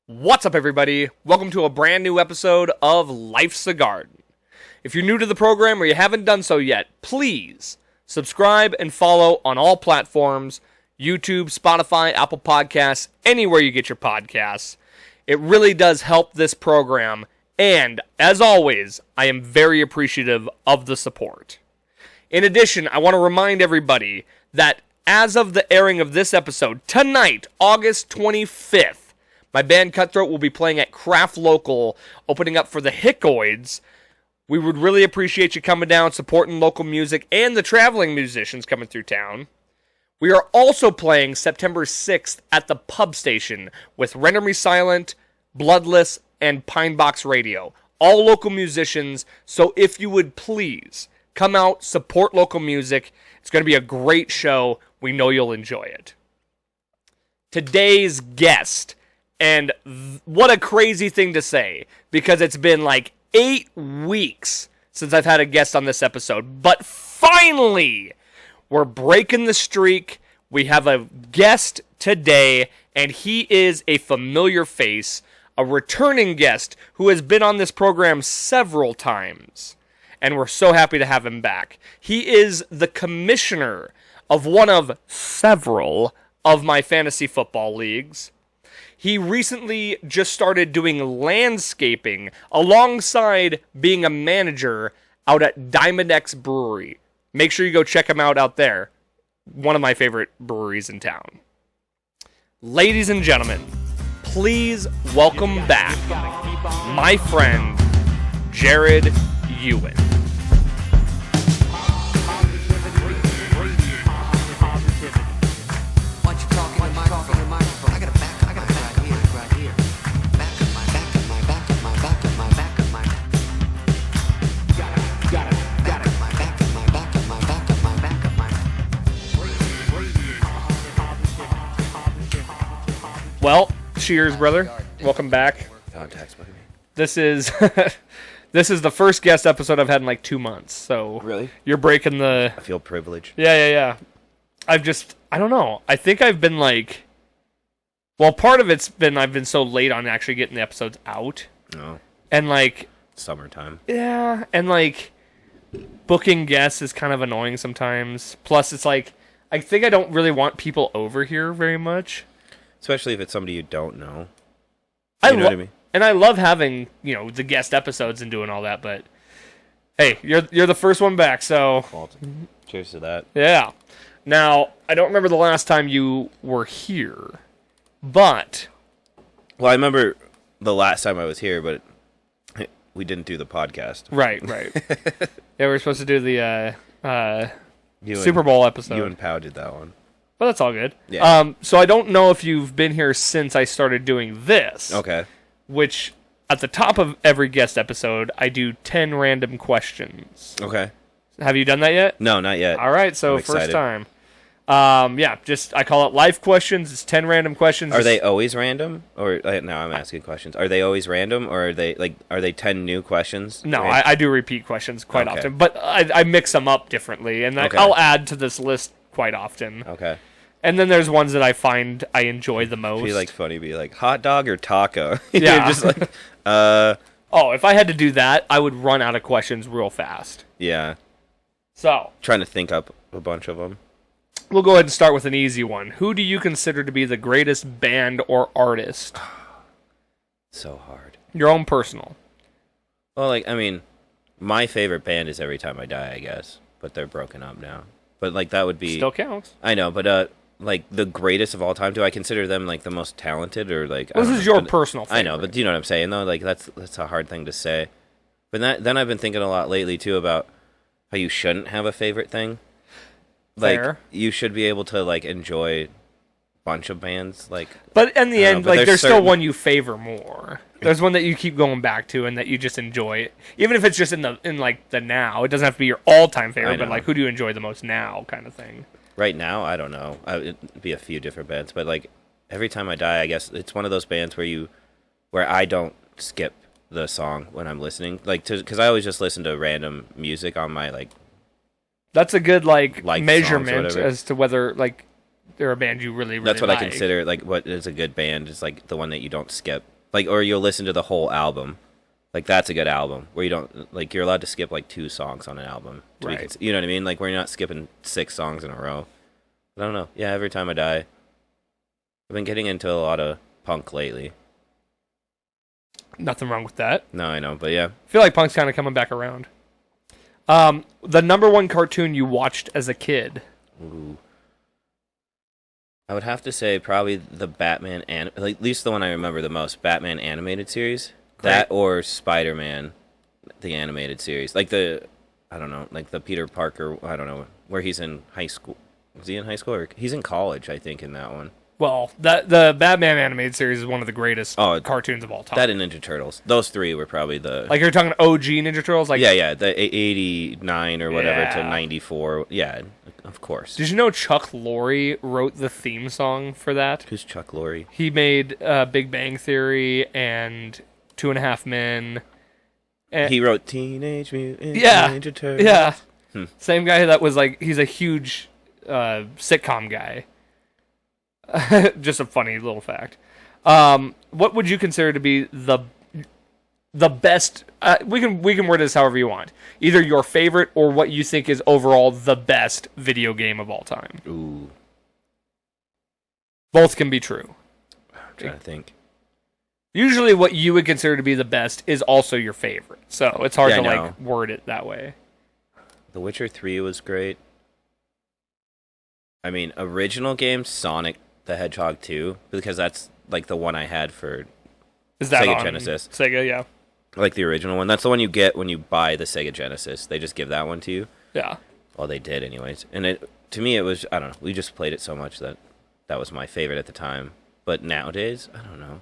What's up, everybody? Welcome to a brand new episode of Life's a Garden. If you're new to the program or you haven't done so yet, please subscribe and follow on all platforms, YouTube, Spotify, Apple Podcasts, anywhere you get your podcasts. It really does help this program, and as always, I am very appreciative of the support. In addition, I want to remind everybody that as of the airing of this episode, tonight, August 25th, my band Cutthroat will be playing at Craft Local, opening up for the Hickoids. We would really appreciate you coming down, supporting local music and the traveling musicians coming through town. We are also playing September 6th at the Pub Station with Render Me Silent, Bloodless, and Pine Box Radio. All local musicians, so if you would please come out, support local music. It's going to be a great show. We know you'll enjoy it. Today's guest, and what a crazy thing to say, because it's been like 8 weeks since I've had a guest on this episode. But finally, we're breaking the streak. We have a guest today, and he is a familiar face, a returning guest who has been on this program several times. And we're so happy to have him back. He is the commissioner of one of several of my fantasy football leagues. He recently just started doing landscaping alongside being a manager out at Diamond X Brewery. Make sure you go check him out there. One of my favorite breweries in town. Ladies and gentlemen, please welcome back my friend, Jared Ewen. Well, cheers, brother. Welcome back. This is this is the first guest episode I've had in like 2 months. So really, you're breaking the. I feel privileged. Yeah. I don't know. I think I've been like, well, part of it's been I've been so late on actually getting the episodes out. No. And like summertime. Yeah, and like booking guests is kind of annoying sometimes. Plus, it's like I think I don't really want people over here very much. Especially if it's somebody you don't know. You know what I mean? And I love having, the guest episodes and doing all that, but hey, you're the first one back, so Well, cheers to that. Yeah. Now, I don't remember the last time you were here, but Well, I remember the last time I was here, but we didn't do the podcast. Right. Yeah, we were supposed to do the You Super Bowl episode. You and Pow did that one. But that's all good. Yeah. So I don't know if you've been here since I started doing this. Okay. Which, at the top of every guest episode, I do 10 random questions. Okay. Have you done that yet? No, not yet. All right, so first time. I call it life questions. It's 10 random questions. Are they always random? Or now I'm asking questions. Are they always random, or are they 10 new questions? No, I do repeat questions quite often, but I mix them up differently, and I'll add to this list quite often. Okay. And then there's ones that I find I enjoy the most. Be funny, be like hot dog or taco. Yeah. You're just like, Oh, if I had to do that, I would run out of questions real fast. Yeah. So Trying to think up a bunch of them. We'll go ahead and start with an easy one. Who do you consider to be the greatest band or artist? So hard. Your own personal. Well, my favorite band is Every Time I Die, I guess. But they're broken up now. But, that would be... Still counts. I know, but, the greatest of all time, do I consider them, the most talented, or, This is your personal favorite. I know, but do you know what I'm saying, though? That's a hard thing to say. But then I've been thinking a lot lately, too, about how you shouldn't have a favorite thing. Fair. You should be able to, enjoy a bunch of bands, But in the end, there's certain... still one you favor more. There's one that you keep going back to and that you just enjoy. Even if it's just in the now. It doesn't have to be your all-time favorite, but, who do you enjoy the most now kind of thing. Right now, I don't know. It'd be a few different bands, but, Every Time I Die, I guess it's one of those bands where I don't skip the song when I'm listening. Because I always just listen to random music on my, That's a good, like measurement as to whether, they're a band you really, really That's what like. I consider, like, what is a good band is, like, the one that you don't skip. Like, or you'll listen to the whole album. Like, that's a good album. Where you don't, like, you're allowed to skip, like, 2 songs on an album. Right. You know what I mean? Like, where you're not skipping 6 songs in a row. I don't know. Yeah, Every Time I Die. I've been getting into a lot of punk lately. Nothing wrong with that. No, I know, but yeah. I feel like punk's kind of coming back around. The number one cartoon you watched as a kid. Ooh. I would have to say probably the Batman, like, at least the one I remember the most, Batman animated series. Great. That or Spider-Man, the animated series. Like I don't know, like the Peter Parker, I don't know, where he's in high school. Was he in high school? Or he's in college, I think, in that one. Well, the Batman animated series is one of the greatest cartoons of all time. That and Ninja Turtles. Those 3 were probably the... Like, you're talking OG Ninja Turtles? Like, yeah, the 89 or whatever Yeah. to 94. Yeah, of course. Did you know Chuck Lorre wrote the theme song for that? Who's Chuck Lorre? He made Big Bang Theory and Two and a Half Men. He wrote Teenage Mutant Yeah, Ninja Turtles. yeah. Same guy that was like, he's a huge sitcom guy. Just a funny little fact. What would you consider to be the best? We can word this however you want. Either your favorite or what you think is overall the best video game of all time. Ooh. Both can be true. I'm trying to think. Usually, what you would consider to be the best is also your favorite. So it's hard Yeah, to I like word it that way. The Witcher 3 was great. I mean, original game, Sonic the Hedgehog 2, because that's like the one I had for Is that Sega on Genesis. Sega, yeah. Like the original one. That's the one you get when you buy the Sega Genesis. They just give that one to you. Yeah. Well, they did anyways. And to me, it was, I don't know, we just played it so much that was my favorite at the time. But nowadays, I don't know.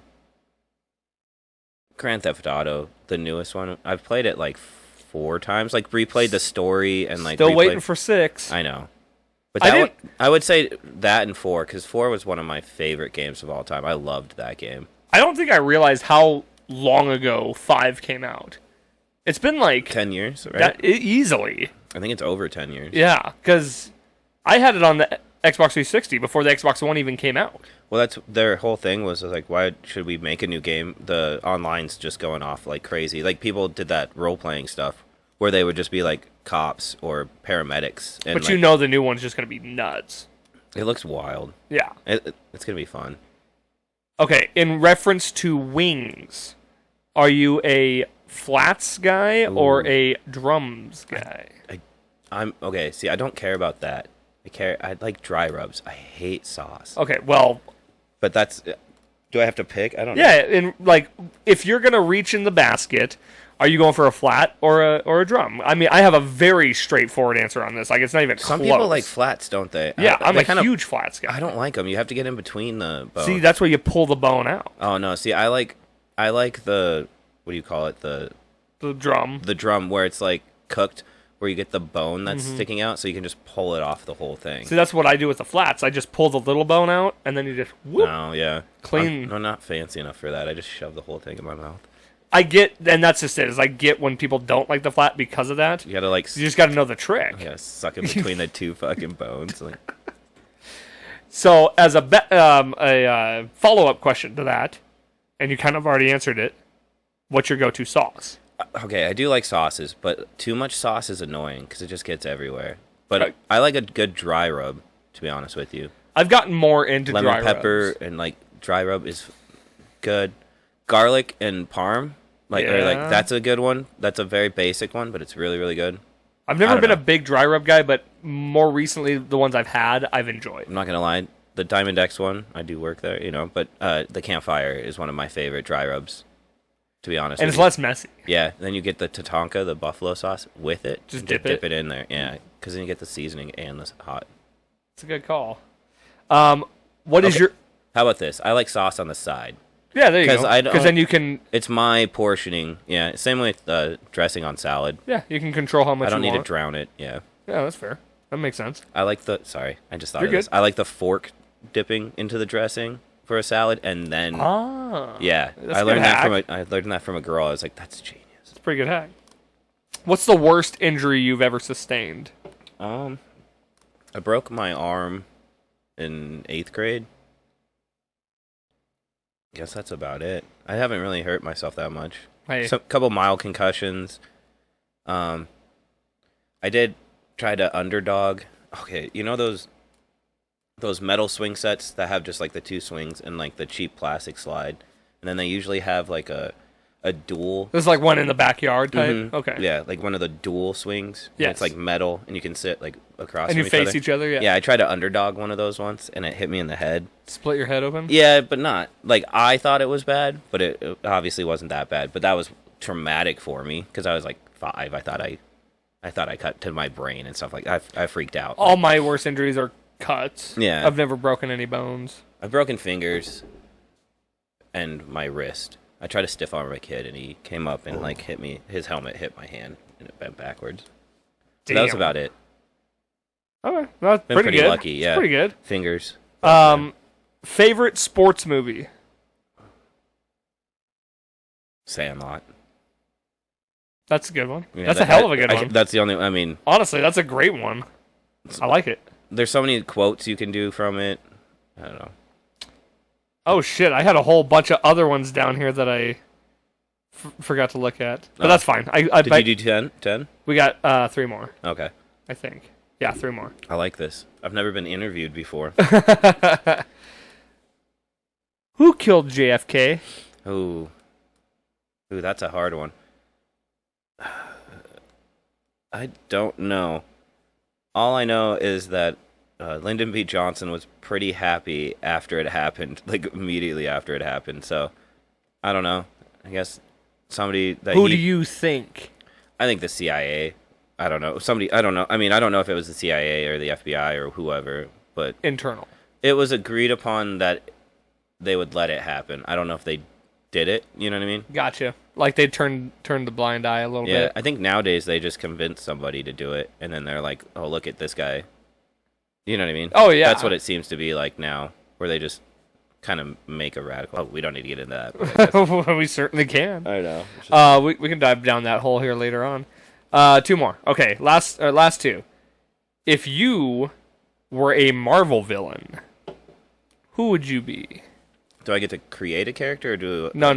Grand Theft Auto, the newest one, I've played it like 4 times. Like, replayed the story and like... Still waiting for 6. I know. But I would say that and 4, because 4 was one of my favorite games of all time. I loved that game. I don't think I realized how long ago 5 came out. It's been like 10 years, right? Easily. I think it's over 10 years. Yeah, because I had it on the Xbox 360 before the Xbox One even came out. Well, that's their whole thing was like, why should we make a new game? The online's just going off like crazy. Like, people did that role-playing stuff where they would just be like cops or paramedics. And but you know the new one's just going to be nuts. It looks wild. Yeah. It's going to be fun. Okay, in reference to wings, are you a flats guy or a drums guy? I'm okay. See, I don't care about that. I like dry rubs. I hate sauce. Okay, well, but that's. Do I have to pick? I don't know. Yeah, and like, if you're gonna reach in the basket, are you going for a flat or a drum? I mean, I have a very straightforward answer on this. Like, it's not even Some close. people like flats, don't they? Yeah, I'm a huge flats guy. I don't like them. You have to get in between the bones. See, that's where you pull the bone out. Oh no! See, I like the, what do you call it? The drum. The drum where it's like cooked, where you get the bone that's sticking out, so you can just pull it off the whole thing. See, that's what I do with the flats. I just pull the little bone out, and then you just whoop. Oh yeah, clean. I'm not fancy enough for that. I just shove the whole thing in my mouth. I get, and that's just it. Is I get when people don't like the flat because of that. You gotta like. You just gotta know the trick. Yeah, suck it between the 2 fucking bones. Like. So, as a follow-up question to that, and you kind of already answered it, what's your go-to sauce? Okay, I do like sauces, but too much sauce is annoying because it just gets everywhere. But I like a good dry rub, to be honest with you. I've gotten more into lemon dry rubs. pepper and like dry rub is good. Garlic and parm, that's a good one. That's a very basic one, but it's really, really good. I've never been a big dry rub guy, but more recently, the ones I've had, I've enjoyed. I'm not gonna lie, the Diamond X one, I do work there, but the Campfire is one of my favorite dry rubs, to be honest. And it's less messy. Yeah, then you get the Tatanka, the buffalo sauce, with it. Just dip it in there, yeah, because then you get the seasoning and the hot. It's a good call. What is your... How about this? I like sauce on the side. Yeah, there you go. Because then you can... It's my portioning. Yeah, same with dressing on salad. Yeah, you can control how much you want. I don't need to drown it, yeah. Yeah, that's fair. That makes sense. I like the... Sorry, I just thought of this. I like the fork dipping into the dressing for a salad, and then... Yeah, I learned that from a girl. I was like, that's genius. It's a pretty good hack. What's the worst injury you've ever sustained? I broke my arm in 8th grade. Guess that's about it. I haven't really hurt myself that much. Hey. A couple mild concussions. I did try to underdog. Okay, you know those metal swing sets that have just like the 2 swings and like the cheap plastic slide, and then they usually have like a dual. There's like one in the backyard type. Mhm. Okay. Yeah, like one of the dual swings. Yes. It's like metal, and you can sit like across. And from you face other. each other. Yeah. Yeah, I tried to underdog one of those once, and it hit me in the head. Split your head open. Yeah, but not like I thought it was bad, but it obviously wasn't that bad. But that was traumatic for me because I was like 5. I thought I cut to my brain and stuff like that. I freaked out. All my worst injuries are cuts. Yeah. I've never broken any bones. I've broken fingers and my wrist. I tried to stiff arm a kid, and he came up and like hit me. His helmet hit my hand, and it bent backwards. So that was about it. Okay, that's Been pretty good. lucky. Yeah, It's pretty good. Fingers. Favorite sports movie? Sandlot. That's a good one. Yeah, That's a hell of a good one. That's the only. I mean, Honestly, that's a great one. I like it. there's so many quotes you can do from it. I don't know. Oh shit! I had a whole bunch of other ones down here that I forgot to look at, but that's fine. Did you do 10? 10? We got 3 more, Okay. I think. Yeah, 3 more. I like this. I've never been interviewed before. Who killed JFK? Ooh, that's a hard one. I don't know. All I know is that Lyndon B. Johnson was pretty happy after it happened, like immediately after it happened. So, I don't know. I guess somebody that Who do you think? I think the CIA. I don't know. Somebody. I don't know. I mean, I don't know if it was the CIA or the FBI or whoever, but Internal. it was agreed upon that they would let it happen. I don't know if they did it. You know what I mean? Gotcha. Like they turned the blind eye a little Yeah, bit. I think nowadays they just convince somebody to do it, and then they're like, "Oh, look at this guy." You know what I mean? Oh yeah. That's what it seems to be like now, where they just kind of make a radical. Oh, we don't need to get into that. But I guess. We certainly can. I know. We can dive down that hole here later on. 2 more. Okay, last 2. If you were a Marvel villain, who would you be? Do I get to create a character, or do No.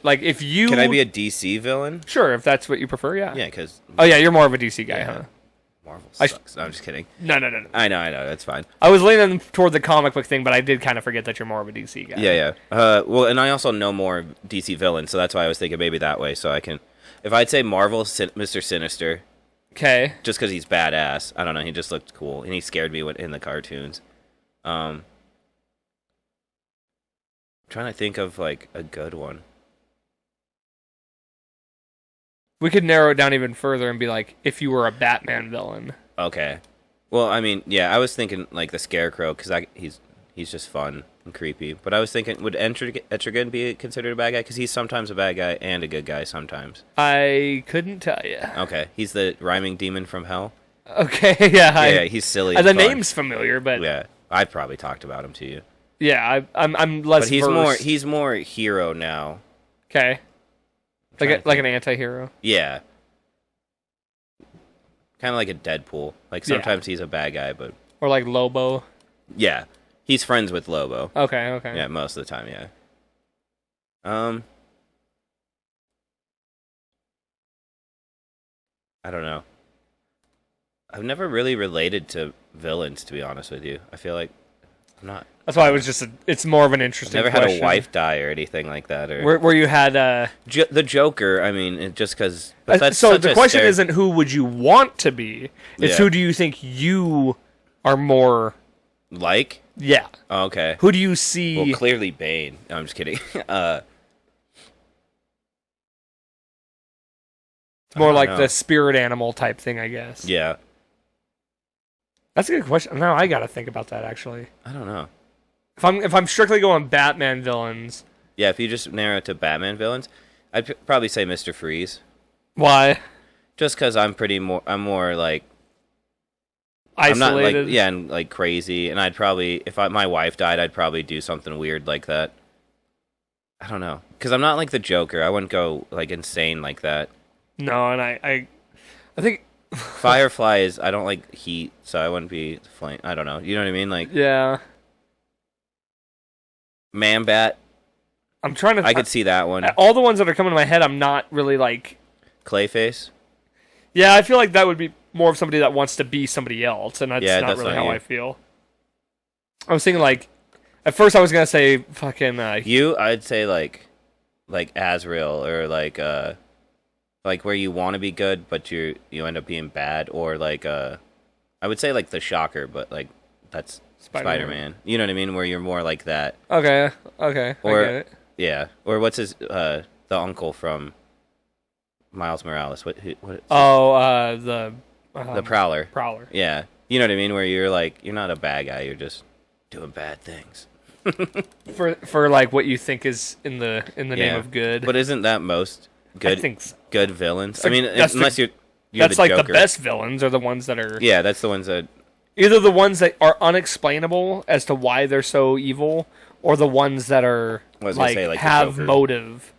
Like if you Can I be a DC villain? Sure, if that's what you prefer, yeah. Yeah, because Oh yeah, you're more of a DC guy, huh? Marvel sucks. I'm just kidding. No. I know. That's fine. I was leaning toward the comic book thing, but I did kind of forget that you're more of a DC guy. Yeah. Well, and I also know more DC villains, so that's why I was thinking maybe that way. So I can, if I'd say Marvel, Mr. Sinister, Okay. just because he's badass. I don't know. He just looked cool, and he scared me in the cartoons. Trying to think of like a good one. We could narrow it down even further and be like, if you were a Batman villain. Okay. Well, I mean, yeah, I was thinking like the Scarecrow because he's just fun and creepy. But I was thinking, would Etrigan be considered a bad guy? Because he's sometimes a bad guy and a good guy sometimes. I couldn't tell you. Okay, he's the rhyming demon from hell. Okay, yeah. Yeah, he's silly. The and fun. name's familiar, but Yeah, I probably talked about him to you. yeah, I'm less. But he's versed. more hero now. Okay. Like an anti-hero. Yeah. Kind of like a Deadpool. Like sometimes he's a bad guy, but Or like Lobo. yeah, he's friends with Lobo. Okay. Yeah, most of the time, yeah. I don't know. I've never really related to villains, to be honest with you. I feel like I'm not. That's why it was just. It's more of an interesting. Never question. had a wife die or anything like that, or Where you had. the Joker. I mean, just because. So the question isn't who would you want to be. It's Yeah. who do you think you are more. Like. Yeah. Oh, okay. Who do you see? Well, clearly Bane. No, I'm just kidding. more I don't like know. the spirit animal type thing, I guess. Yeah. That's a good question. Now I gotta think about that actually. I don't know. If I'm strictly going Batman villains, Yeah, if you just narrow it to Batman villains, I'd probably say Mr. Freeze. why Just because I'm more like isolated? I'm not like and like crazy, and I'd probably my wife died, I'd probably do something weird like that. I don't know, because I'm not like the Joker. I wouldn't go like insane like that. No, and I think Firefly is, I don't like heat, so I wouldn't be flame. I don't know. You know what I mean? Like, Yeah. Man-Bat, I'm trying to... I could see that one. All the ones that are coming to my head, I'm not really like... Clayface? Yeah, I feel like that would be more of somebody that wants to be somebody else, and that's not really how you. I feel. I was thinking, like... At first, I was going to say fucking... I'd say, like Azrael, or like where you want to be good, but you end up being bad, or like I would say like the Shocker, but like that's Spider-Man. You know what I mean? Where you're more like that. Okay, or, I get it. Yeah, or what's his the uncle from Miles Morales? What? Oh, the Prowler. Prowler. Yeah, you know what I mean? Where you're like, you're not a bad guy, you're just doing bad things. for like what you think is in the name of good. But isn't that most good? I think so. Good villains. Like, I mean, unless you're that's the like Joker. The best villains are the ones that are... Yeah, that's the ones that... Either the ones that are unexplainable as to why they're so evil, or the ones that are like have motive.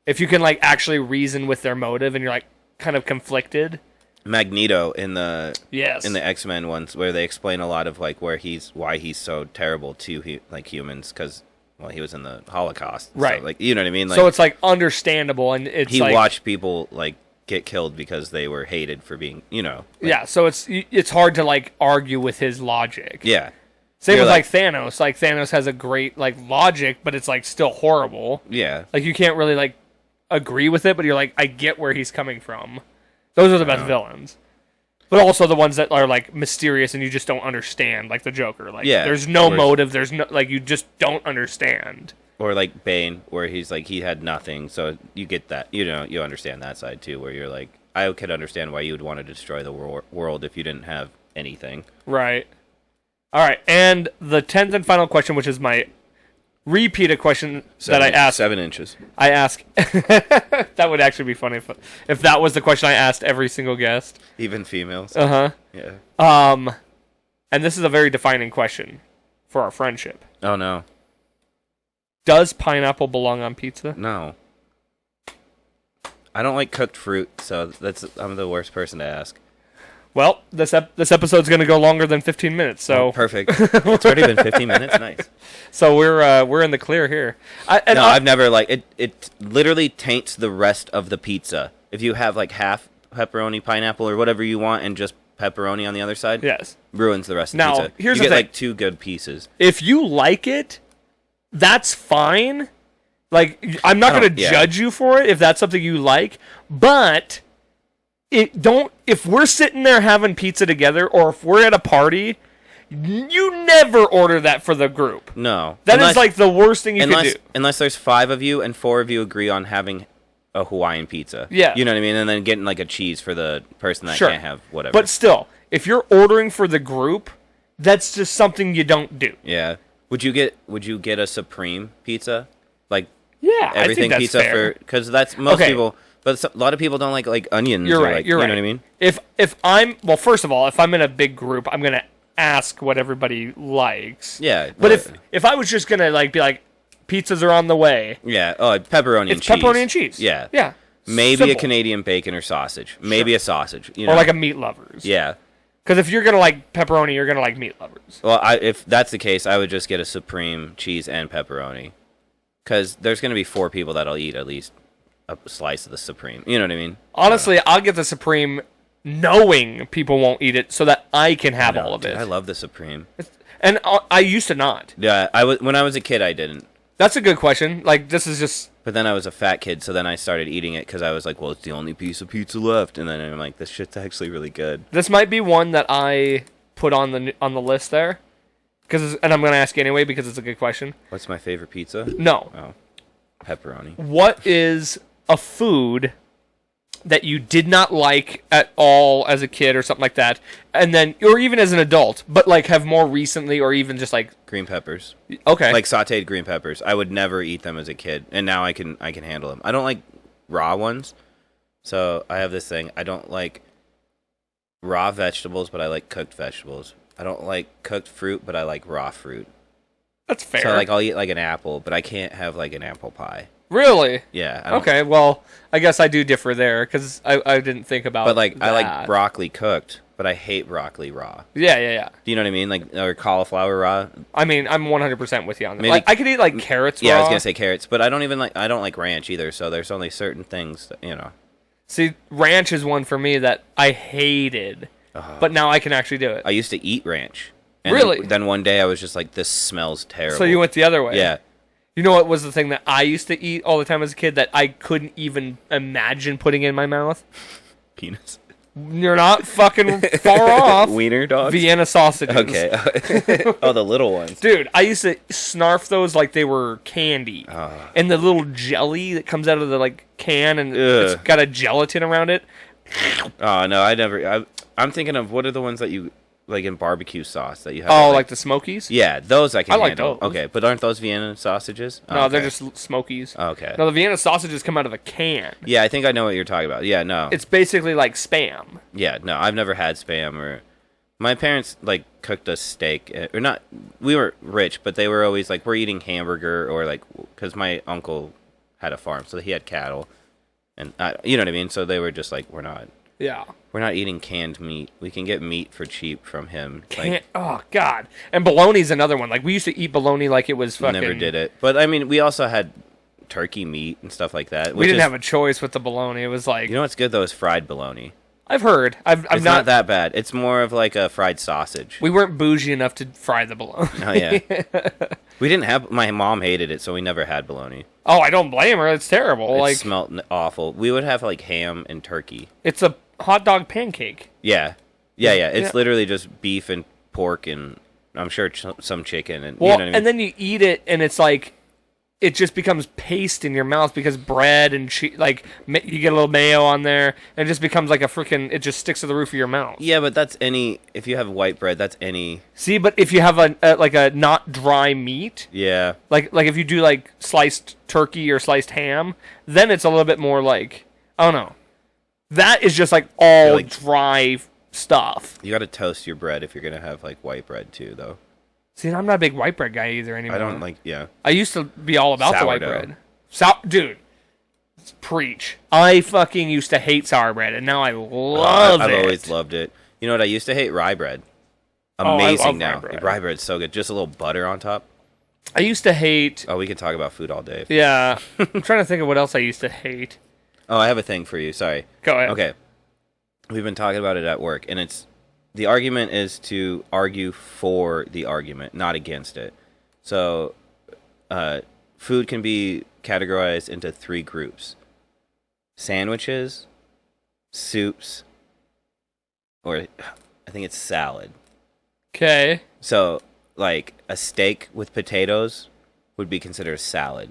If you can like actually reason with their motive, and you're like kind of conflicted. Magneto in the Yes. in the X-Men ones, where they explain a lot of like why he's so terrible to humans, because he was in the Holocaust, right? So, like, you know what I mean? Like, so it's like understandable, and it's he like, watched people like get killed because they were hated for being, Like, yeah. So it's hard to like argue with his logic. Yeah. Same with like Thanos. Like Thanos has a great like logic, but it's like still horrible. Yeah. Like you can't really like agree with it, but you're like, I get where he's coming from. Those are the best villains. But also the ones that are like mysterious and you just don't understand, like the Joker. Like there's no motive, there's no like you just don't understand. Or like Bane, where he's like he had nothing, so you get that, you understand that side too, where you're like, I could understand why you would want to destroy the world if you didn't have anything. Right. All right, and the 10th and final question, which is my repeated question that I asked. 7 inches. I ask. That would actually be funny if that was the question I asked every single guest. Even females. Yeah. And this is a very defining question for our friendship. Oh no. Does pineapple belong on pizza? No. I don't like cooked fruit, so I'm the worst person to ask. Well, this episode's going to go longer than 15 minutes, so... Oh, perfect. It's already been 15 minutes? Nice. So we're in the clear here. I've never, it literally taints the rest of the pizza. If you have, like, half pepperoni, pineapple, or whatever you want, and just pepperoni on the other side, yes, ruins the rest of the the pizza. Here's you get, the thing. Like, 2 good pieces. If you like it, that's fine. Like, I'm not going to judge you for it if that's something you like, but... If we're sitting there having pizza together, or if we're at a party, you never order that for the group. No. That is like the worst thing you can do. Unless there's 5 of you and 4 of you agree on having a Hawaiian pizza. Yeah. You know what I mean? And then getting like a cheese for the person that can't have whatever. But still, if you're ordering for the group, that's just something you don't do. Yeah. Would you get a Supreme pizza? Like I think everything that's pizza fair. because that's most people. But a lot of people don't like onions. You're right. You know what I mean? If I'm first of all, if I'm in a big group, I'm gonna ask what everybody likes. Yeah. But if I was just gonna be like, pizzas are on the way. Yeah. Oh, pepperoni and cheese. It's pepperoni and cheese. Yeah. Yeah. Maybe Simple. a Canadian bacon or sausage. Maybe a sausage. Or like a meat lovers. Yeah. Because if you're gonna like pepperoni, you're gonna like meat lovers. Well, if that's the case, I would just get a Supreme cheese and pepperoni. Because there's gonna be 4 people that'll eat at least a slice of the Supreme. You know what I mean? Honestly, I'll get the Supreme knowing people won't eat it so that I can have all of it. I love the Supreme. And I used to not. Yeah, when I was a kid, I didn't. That's a good question. Like, this is just... But then I was a fat kid, so then I started eating it because I was like, well, it's the only piece of pizza left. And then I'm like, this shit's actually really good. This might be one that I put on the list there. And I'm going to ask you anyway because it's a good question. What's my favorite pizza? No. Oh, pepperoni. What is a food that you did not like at all as a kid or something like that, and then, or even as an adult, but like have more recently, or even just like green peppers? Okay, like sautéed green peppers. I would never eat them as a kid, and now I can handle them. I don't like raw ones, so I have this thing. I don't like raw vegetables, but I like cooked vegetables. I don't like cooked fruit, but I like raw fruit. That's fair. So like I'll eat like an apple, but I can't have like an apple pie. Yeah. Yeah. Okay. Well, I guess I do differ there because I didn't think about. But like, that. I like broccoli cooked, but I hate broccoli raw. Yeah. Do you know what I mean? Like, or cauliflower raw. I mean, I'm 100% with you on that. Maybe- Like, I could eat like carrots. Yeah, raw. I was gonna say carrots, but I don't like ranch either. So there's only certain things that, See, ranch is one for me that I hated, but now I can actually do it. I used to eat ranch. And Really? Then one day I was just like, this smells terrible. So you went the other way. Yeah. You know what was the thing that I used to eat all the time as a kid that I couldn't even imagine putting in my mouth? Penis. You're not fucking far off. Wiener dogs? Vienna sausages. Okay. Oh, the little ones. Dude, I used to snarf those like they were candy. And the little jelly that comes out of the like can and it's got a gelatin around it. Oh, no, I'm thinking of what are the ones that you, like in barbecue sauce that you have. Oh, like the Smokies? Yeah, those I can like handle. those. Okay, but aren't those Vienna sausages? No, Okay. they're just Smokies. Okay. No, the Vienna sausages come out of a can. Yeah, I think I know what you're talking about. Yeah, no. It's basically like Spam. Yeah, no, I've never had Spam or... My parents, like, cooked us steak. Or not... We were rich, but they were always like, we're eating hamburger or like... Because my uncle had a farm, so he had cattle. And, you know what I mean? So they were just like, we're not eating canned meat. We can get meat for cheap from him. Oh, God. And bologna's another one. Like, we used to eat bologna like it was fucking... Never did it. But, I mean, we also had turkey meat and stuff like that. We didn't have a choice with the bologna. It was like... You know what's good, though, is fried bologna. I've heard. It's not that bad. It's more of like a fried sausage. We weren't bougie enough to fry the bologna. Oh, yeah. We didn't have... My mom hated it, so we never had bologna. Oh, I don't blame her. It's terrible. It smelled awful. We would have, like, ham and turkey. It's a hot dog pancake. Yeah. It's literally just beef and pork and I'm sure some chicken. And, well, you know what I mean? And then you eat it, and it's like... It just becomes paste in your mouth because bread and like you get a little mayo on there, and it just becomes like a freaking. It just sticks to the roof of your mouth. Yeah, but that's any. If you have white bread, that's any. See, but if you have a not dry meat, yeah, like if you do like sliced turkey or sliced ham, then it's a little bit more like I don't know. That is just like all dry stuff. You got to toast your bread if you're gonna have like white bread too, though. See, I'm not a big white bread guy either anymore. I don't like, yeah. I used to be all about the white Sourdough. bread. Dude, preach. I fucking used to hate sour bread, and now I love it. I've always loved it. You know what? I used to hate rye bread. I Amazing love now. rye bread. Rye bread's so good. Just a little butter on top. I used to hate... Oh, we could talk about food all day. Yeah. I'm trying to think of what else I used to hate. Oh, I have a thing for you. Sorry. Go ahead. Okay. We've been talking about it at work, and it's... The argument is to argue for the argument, not against it. So, food can be categorized into 3 groups. Sandwiches, soups, or I think it's salad. Okay. So, like, a steak with potatoes would be considered a salad.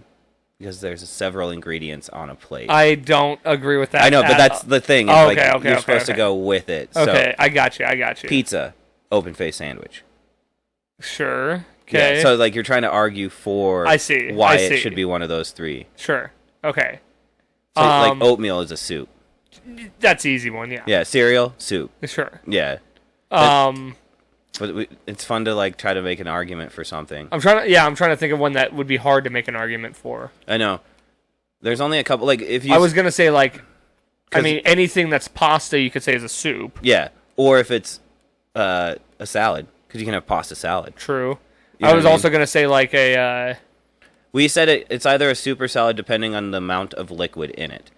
Because there's several ingredients on a plate. I don't agree with that. I know, but that's the thing. It's you're supposed to go with it. Okay, So, I got you. pizza, open face sandwich. Sure. Okay. Yeah, so like you're trying to argue for I see. why it should be one of those 3. Sure. Okay. So like oatmeal is a soup. That's the easy one, yeah. Yeah, cereal, soup. Sure. Yeah. But it's fun to like try to make an argument for something. I'm trying to think of one that would be hard to make an argument for. I know. There's only a couple. Like if you, I was gonna say like, I mean anything that's pasta you could say is a soup. Yeah, or if it's a salad, because you can have pasta salad. True. You know I was what I mean? also gonna say like a. We said it's either a soup or salad depending on the amount of liquid in it.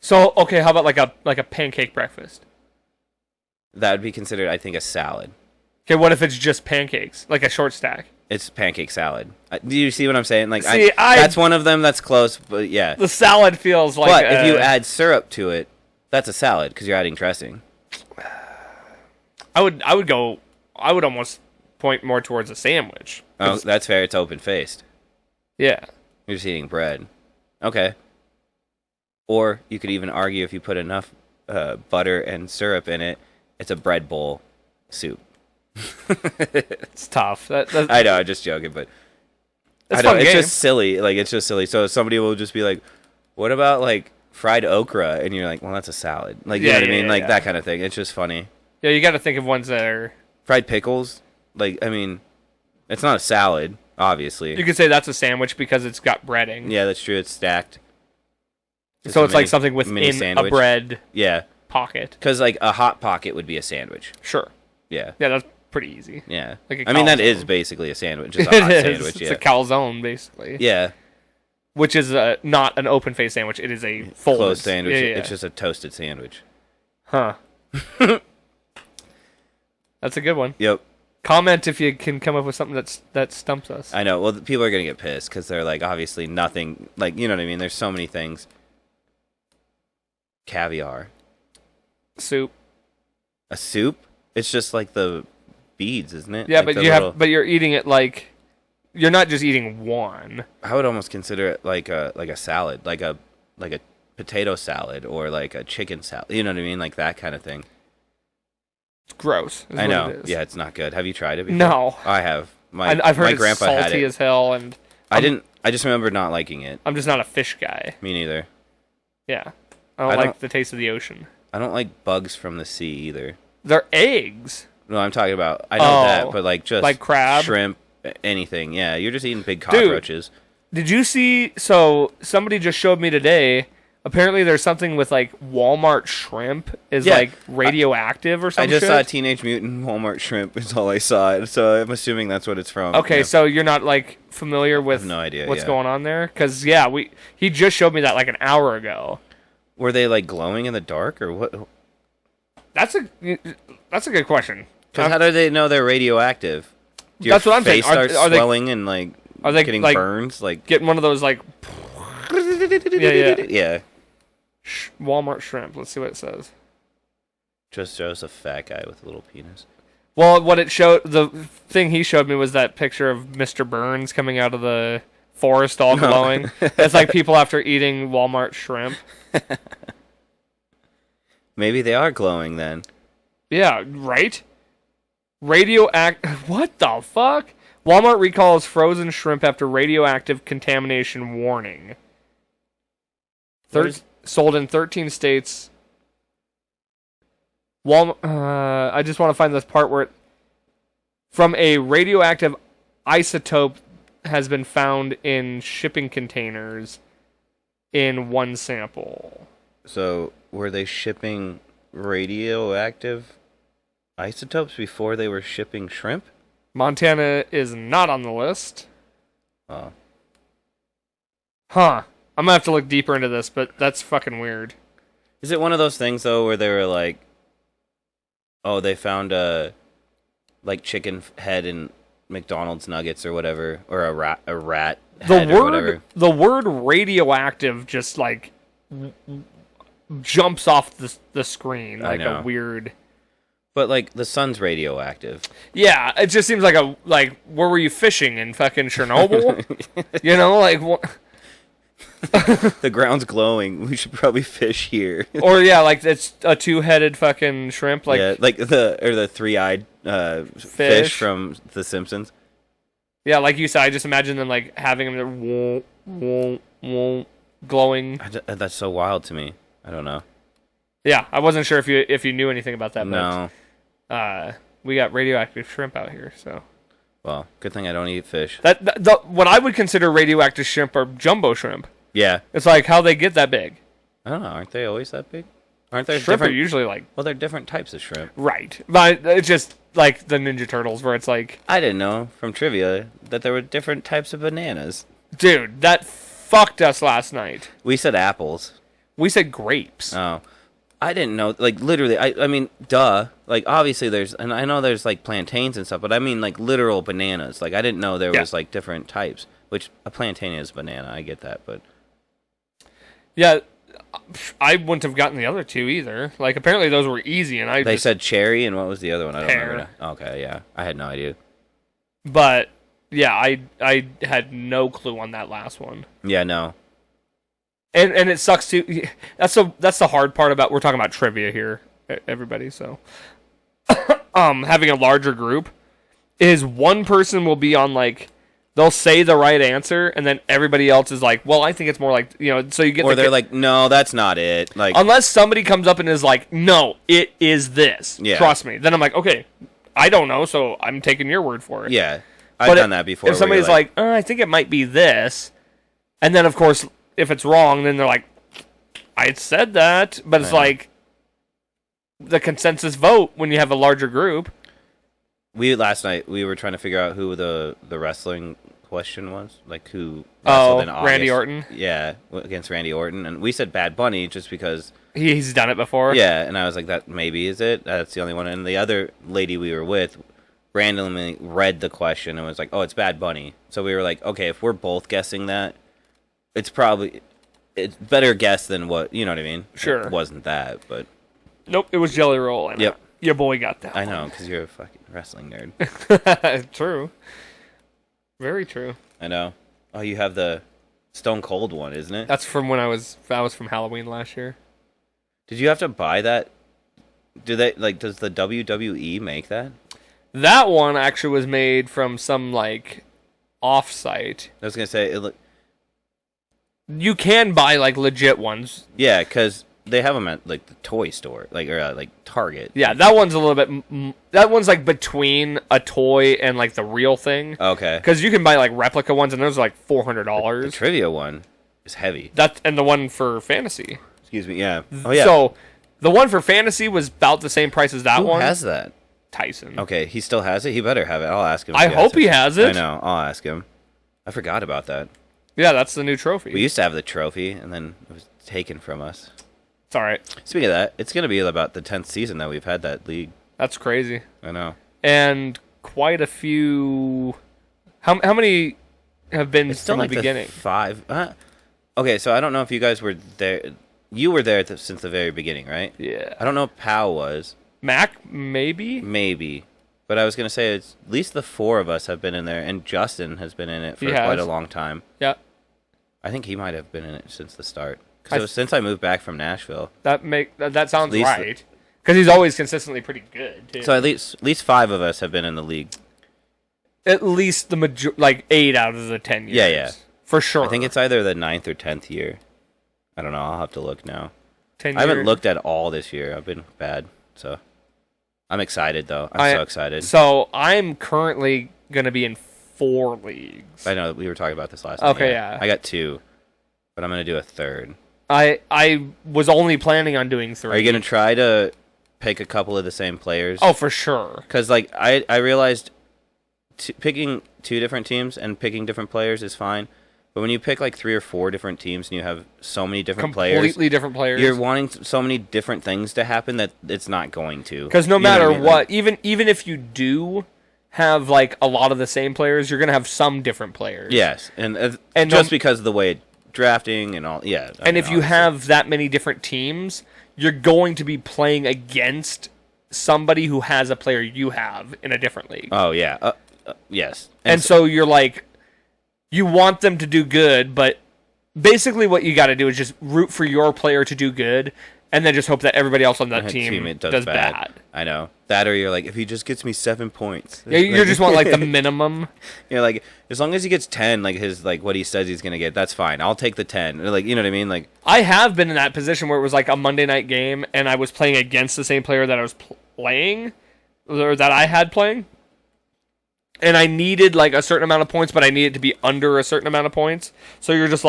So okay, how about like a pancake breakfast? That would be considered, I think, a salad. Okay, what if it's just pancakes, like a short stack? It's pancake salad. Do you see what I'm saying? Like, See, that's one of them that's close, but yeah. The salad feels like. But if you add syrup to it, that's a salad because you're adding dressing. I would almost point more towards a sandwich. Oh, that's fair. It's open faced. Yeah. You're just eating bread. Okay. Or you could even argue if you put enough butter and syrup in it, it's a bread bowl soup. It's tough. I know, I'm just joking, but that's I know, fun it's game. just silly. Like, it's just silly. So somebody will just be like, what about, like, fried okra? And you're like, well, that's a salad. Like, you know what I mean? Like, that kind of thing. It's just funny. Yeah, you got to think of ones that are... Fried pickles? Like, I mean, it's not a salad, obviously. You could say that's a sandwich because it's got breading. Yeah, that's true. It's stacked. So it's like something mini within a sandwich. bread Yeah, pocket. because like a hot pocket would be a sandwich. Sure. Yeah. Yeah, that's pretty easy. Yeah. Like a I mean, that calzone. is basically a sandwich. Just a It hot is. sandwich. It's Yeah. a calzone, basically. Yeah. Which is not an open face sandwich. It is a folded Closed sandwich. Yeah. It's just a toasted sandwich. Huh. That's a good one. Yep. Comment if you can come up with something that stumps us. I know. Well, people are gonna get pissed because they're like, obviously nothing. Like, you know what I mean? There's so many things. Caviar. Soup. A soup? It's just like the beads, isn't it? Yeah, Like but the you little- but you're eating it like you're not just eating one. I would almost consider it like a salad, like a potato salad or like a chicken salad. You know what I mean? Like that kind of thing. It's gross. Is I what know. It is. Yeah, it's not good. Have you tried it before? No. I have. My I've heard my it's grandpa had salty it. as hell, and I didn't. I just remember not liking it. I'm just not a fish guy. Me neither. Yeah, I don't I like don't- the taste of the ocean. I don't like bugs from the sea either. They're eggs. No, I'm talking about. I know Oh, that, but like just like crab? shrimp, anything. Yeah, you're just eating big cockroaches. Did you see? So somebody just showed me today. Apparently, there's something with like Walmart shrimp is Yeah, like radioactive or I something. just saw Teenage Mutant Walmart shrimp. Is all I saw. So I'm assuming that's what it's from. Okay, Yeah. so you're not like familiar with no idea, what's yeah. going on there? Because yeah, he just showed me that like an hour ago. Were they like glowing in the dark or what? That's a good question. Because how do they know they're radioactive? Do That's what I'm saying. face starts Are they- swelling and like Are they getting like burns? Like getting one of those like yeah. yeah. Walmart shrimp? Let's see what it says. Just shows a fat guy with a little penis. Well, what it showed, the thing he showed me was that picture of Mr. Burns coming out of the forest all glowing. It's like people after eating Walmart shrimp. Maybe they are glowing then. Yeah, right? What the fuck? Walmart recalls frozen shrimp after radioactive contamination warning. Sold in 13 states. I just want to find this part where from a radioactive isotope has been found in shipping containers in one sample. So were they shipping radioactive isotopes before they were shipping shrimp? Montana is not on the list. Oh. Huh. I'm gonna have to look deeper into this, but that's fucking weird. Is it one of those things though where they were like, oh, they found a like chicken head in McDonald's nuggets or whatever, or a rat head or whatever. The word radioactive just like jumps off the screen I like know. a weird. But like the sun's radioactive. Yeah, it just seems like where were you fishing in fucking Chernobyl? You know, like The ground's glowing. We should probably fish here. or yeah, like it's a two-headed fucking shrimp. Like yeah, like the three-eyed fish from The Simpsons. yeah, like you said, I just imagine them like having them there, glowing. That's so wild to me. I don't know. Yeah, I wasn't sure if you knew anything about that. No. But, we got radioactive shrimp out here, so. Well, good thing I don't eat fish. What I would consider radioactive shrimp are jumbo shrimp. Yeah. It's like how they get that big. I don't know. Aren't they always that big? Aren't there Shrimp are different? usually like Well, they're different types of shrimp. right, but it's just like the Ninja Turtles, where it's like, I didn't know from trivia that there were different types of bananas. dude, that fucked us last night. We said apples. We said grapes. Oh. I didn't know, like, literally, I mean, duh. Like, obviously and I know there's, like, plantains and stuff, but I mean, like, literal bananas. Like, I didn't know there was, like, different types, which a plantain is banana. I get that, but. Yeah, I wouldn't have gotten the other two either. Like, apparently those were easy, and They said cherry, and what was the other one? I don't Pear. remember. Now. Okay, yeah. I had no idea. But, yeah, I had no clue on that last one. Yeah, no. And it sucks too. That's the hard part about, we're talking about trivia here, everybody. So, having a larger group is one person will be on like, they'll say the right answer, and then everybody else is like, well, I think it's more like, so you get. Or they're like, no, that's not it. Like, unless somebody comes up and is like, no, it is this. Yeah. Trust me. Then I'm like, okay, I don't know, so I'm taking your word for it. yeah, I've done that before. If somebody's like, I think it might be this, and then of course, if it's wrong, then they're like, I said that, but it's like the consensus vote when you have a larger group. Last night we were trying to figure out who the wrestling question was, like who wrestled in August. Randy Orton. Yeah, against Randy Orton, and we said Bad Bunny just because he's done it before. Yeah, and I was like, that maybe is it. That's the only one. And the other lady we were with randomly read the question and was like, "Oh, it's Bad Bunny." So we were like, "Okay, if we're both guessing that, it's better guess than what you know what I mean." Sure, it wasn't that, but nope, it was Jelly Roll. And yep, your boy got that. I know because you're a fucking wrestling nerd. True, very true. I know. Oh, you have the Stone Cold one, isn't it? That's from when I was from Halloween last year. Did you have to buy that? Does the WWE make that? That one actually was made from some off-site. I was gonna say you can buy legit ones. Yeah, because they have them at the toy store, or Target. Yeah, that one's a little bit. That one's between a toy and the real thing. Okay. Because you can buy replica ones, and those are $400. The trivia one is heavy. And the one for fantasy. Excuse me. Yeah. Oh yeah. So the one for fantasy was about the same price as that one. Who has that? Tyson. Okay, he still has it. He better have it. I'll ask him. I hope he has it. I know. I'll ask him. I forgot about that. Yeah, that's the new trophy. We used to have the trophy, and then it was taken from us. It's all right. Speaking of that, it's going to be about the 10th season that we've had that league. That's crazy. I know. And quite a few. How many have been it's still from the beginning? 5. Okay, so I don't know if you guys were there. You were there since the very beginning, right? Yeah. I don't know if Pow was. Mac, maybe? Maybe. But I was going to say, at least the 4 of us have been in there, and Justin has been in it for quite a long time. Yeah. I think he might have been in it since the start. Because since I moved back from Nashville. That sounds right. Because he's always consistently pretty good, too. So at least 5 of us have been in the league. At least 8 out of the 10 years. Yeah. For sure. I think it's either the 9th or 10th year. I don't know. I'll have to look now. 10 I haven't looked at all this year. I've been bad. So I'm excited, though. I'm so excited. So I'm currently going to be in 4 leagues. I know. We were talking about this last time. Okay, yeah. I got 2. But I'm going to do a 3rd. I was only planning on doing 3. Are you going to try to pick a couple of the same players? Oh, for sure. Because, I realized picking 2 different teams and picking different players is fine. But when you pick 3 or 4 different teams and you have so many different completely different players, you're wanting so many different things to happen that it's not going to. Because no matter what, even if you do have a lot of the same players, you're going to have some different players. Yes, and just because of the way drafting and all, yeah. And if you have that many different teams, you're going to be playing against somebody who has a player you have in a different league. Oh yeah, yes. And so you're you want them to do good, but basically what you got to do is just root for your player to do good, and then just hope that everybody else on that team does bad. I know. That, or you're if he just gets me 7 points. Yeah, you just want the minimum. Yeah, as long as he gets 10, his what he says he's gonna get, that's fine. I'll take the 10. Or you know what I mean? I have been in that position where it was a Monday night game, and I was playing against the same player that I was playing, or that I had playing. And I needed a certain amount of points, but I needed to be under a certain amount of points. So you're just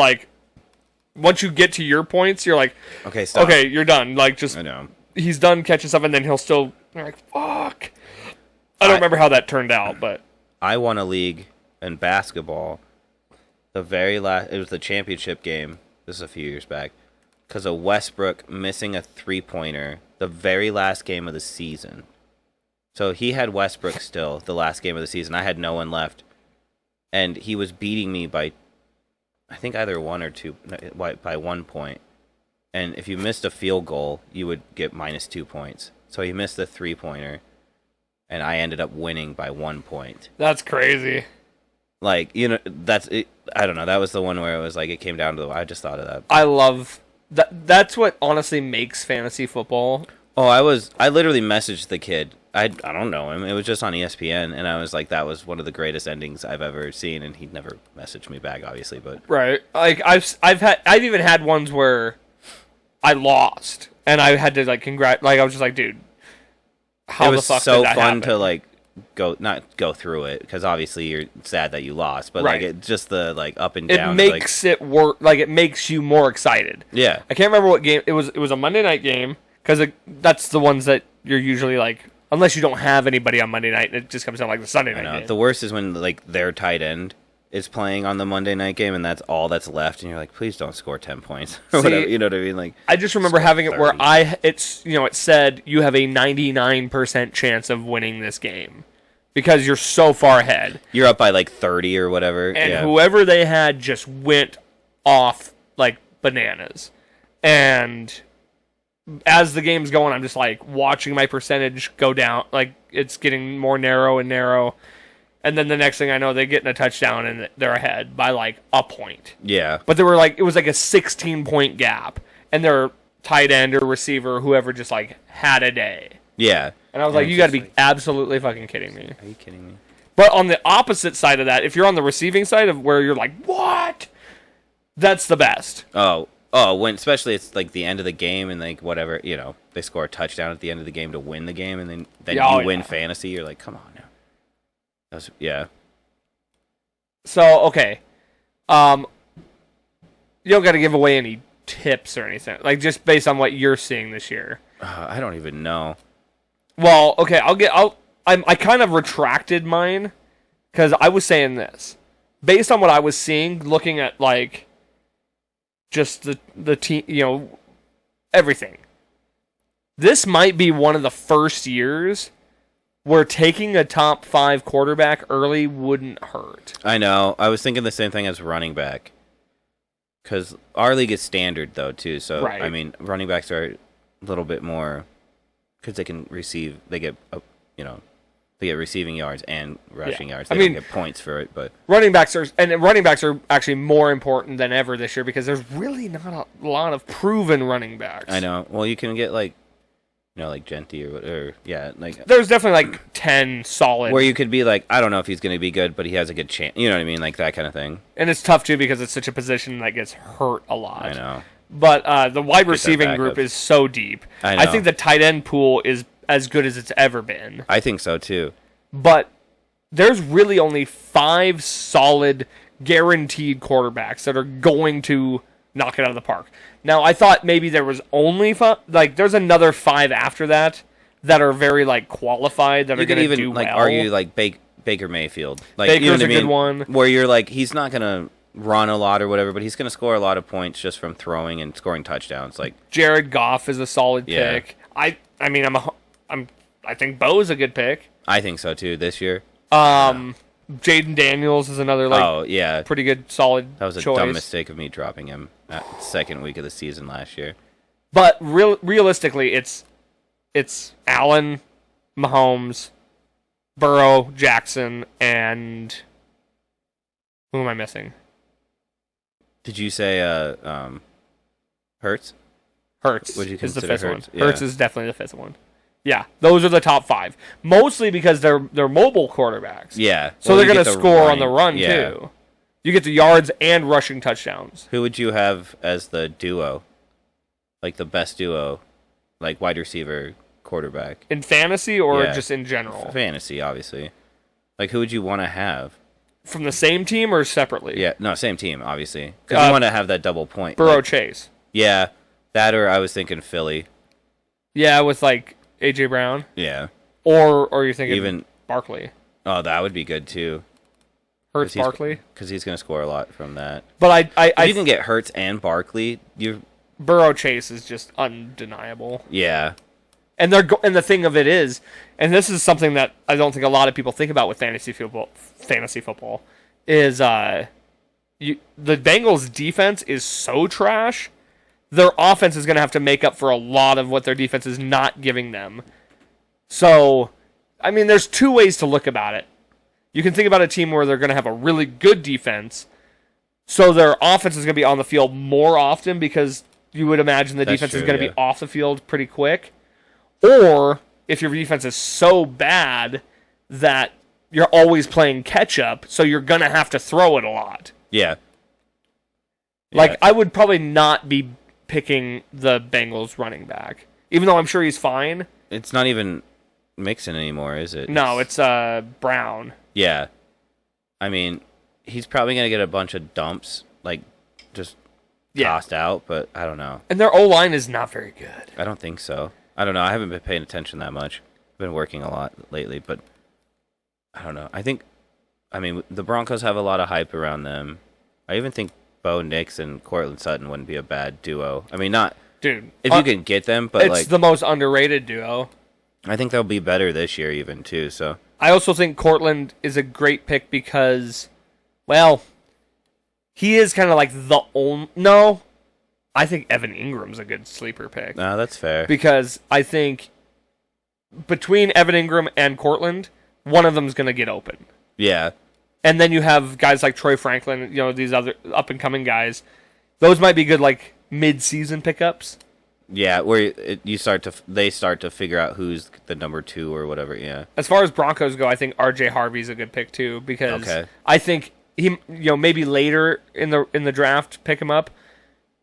once you get to your points, you're okay, stop. Okay, you're done. I know. He's done catching stuff, and then he'll still, fuck. I don't remember how that turned out, but. I won a league in basketball. The very last, it was the championship game. This is a few years back. Because of Westbrook missing a 3-pointer the very last game of the season. So he had Westbrook still, the last game of the season. I had no one left. And he was beating me by, I think either 1 or 2, by 1 point. And if you missed a field goal, you would get -2 points. So he missed the 3-pointer. And I ended up winning by 1 point. That's crazy. That's it. I don't know. That was the one where it was it came down to I just thought of that. I love that. That's what honestly makes fantasy football. Oh, I literally messaged the kid. I don't know him. It was just on ESPN, and I was that was one of the greatest endings I've ever seen, and he'd never messaged me back, obviously, but right. I've even had ones where I lost, and I had to I was just dude, how the fuck did that happen? It was so fun to not go through it, because obviously you're sad that you lost, but Right. like it just the like up and It down. makes it work. Like it makes you more excited. Yeah. I can't remember what game it was. It was a Monday night game because that's the ones that you're usually like, unless you don't have anybody on Monday night, it just comes down like the Sunday I night know. game. The worst is when like their tight end is playing on the Monday night game, and that's all that's left, and you're like, please don't score 10 points or See, whatever. You know what I mean? Like, I just remember score having it where 30. it said you have a 99% chance of winning this game because you're so far ahead, you're up by like 30 or whatever. and yeah. whoever they had just went off like bananas. And as the game's going, I'm just like watching my percentage go down, like it's getting more narrow and narrow. And then the next thing I know, they get in a touchdown and they're ahead by like a point. Yeah. But it was like a 16-point gap, and their tight end or receiver, whoever, just like had a day. Yeah. And I was like, you got to be absolutely fucking kidding me. Are you kidding me? But on the opposite side of that, if you're on the receiving side of where you're like, what? That's the best. Oh, when especially it's like the end of the game and like whatever, they score a touchdown at the end of the game to win the game, and then Yeah, you win yeah. fantasy. You're like, come on now. Yeah. So, okay. You don't got to give away any tips or anything. Like, just based on what you're seeing this year. I don't even know. Well, okay, I kind of retracted mine because I was saying this. Based on what I was seeing, looking at, like, just the team, everything. This might be one of the first years where taking a top 5 quarterback early wouldn't hurt. I know. I was thinking the same thing as running back. Because our league is standard, though, too. So, Right. I mean, running backs are a little bit more... Because they can receive... They get, they get receiving yards and rushing yards. They don't get points for it, but... Running backs are actually more important than ever this year because there's really not a lot of proven running backs. I know. Well, you can get, like Genty or whatever. Yeah, like... There's definitely, like, 10 solid... Where you could be like, I don't know if he's going to be good, but he has a good chance. You know what I mean? Like that kind of thing. And it's tough, too, because it's such a position that gets hurt a lot. I know. But the wide receiving group is so deep. I know. I think the tight end pool is as good as it's ever been. I think so, too. But there's really only 5 solid, guaranteed quarterbacks that are going to knock it out of the park. Now, I thought maybe there was only 5. Like, there's another 5 after that are very, like, qualified, that You are could going to even do like well. argue like Baker Mayfield. Like, Baker's you know what a I mean? good one. Where you're like, he's not going to run a lot or whatever, but he's going to score a lot of points just from throwing and scoring touchdowns. Like Jared Goff is a solid Yeah. pick. I mean, I think Bo is a good pick. I think so, too, this year. Jaden Daniels is another, like, Oh, yeah. pretty good, solid That was a choice. dumb mistake of me dropping him at the second week of the season last year. But realistically, it's Allen, Mahomes, Burrow, Jackson, and who am I missing? Did you say Hurts? Hurts Would you is the consider 5th one. Hurts? Yeah. Hurts is definitely the 5th one. Yeah, those are the top 5. Mostly because they're mobile quarterbacks. Yeah. So Well, they're you going get to the score on the running- run, yeah. too. You get the yards and rushing touchdowns. Who would you have as the duo? Like the best duo? Like wide receiver, quarterback? In fantasy or Yeah. just in general? Fantasy, obviously. Like who would you want to have? From the same team or separately? Yeah, no, same team, obviously. Because you want to have that double point. Burrow Like, Chase. yeah, that or I was thinking Philly. Yeah, with like A.J. Brown. Yeah. Or you're thinking Even Barkley. Oh, that would be good too. Hurts Barkley. Because he's going to score a lot from that. But If you can get Hurts and Barkley, you Burrow Chase is just undeniable. yeah. And and the thing of it is, and this is something that I don't think a lot of people think about with fantasy football, is the Bengals defense is so trash. Their offense is going to have to make up for a lot of what their defense is not giving them. So, I mean, there's 2 ways to look about it. You can think about a team where they're going to have a really good defense, so their offense is going to be on the field more often because you would imagine the That's defense is true, going to yeah. be off the field pretty quick. Or if your defense is so bad that you're always playing catch up, so you're going to have to throw it a lot. Yeah. Like, Yeah. I would probably not be picking the Bengals running back, even though I'm sure he's fine. It's not even Mixon anymore, is it? No, it's Brown. Yeah. I mean, he's probably going to get a bunch of dumps, like, just tossed out, but I don't know. And their O-line is not very good. I don't think so. I don't know. I haven't been paying attention that much. I've been working a lot lately, but I don't know. I mean, the Broncos have a lot of hype around them. I even think Bo Nix and Cortland Sutton wouldn't be a bad duo. I mean, not... Dude. If you can get them, but it's the most underrated duo. I think they'll be better this year even, too, so... I also think Cortland is a great pick because, well, he is kind of like the only... No, I think Evan Ingram's a good sleeper pick. No, that's fair. Because I think between Evan Ingram and Cortland, one of them's going to get open. Yeah. And then you have guys like Troy Franklin, these other up-and-coming guys. Those might be good, like, mid-season pickups. Yeah, where they start to figure out who's the number 2 or whatever. Yeah. As far as Broncos go, I think R.J. Harvey's a good pick too because I think he, maybe later in the draft pick him up,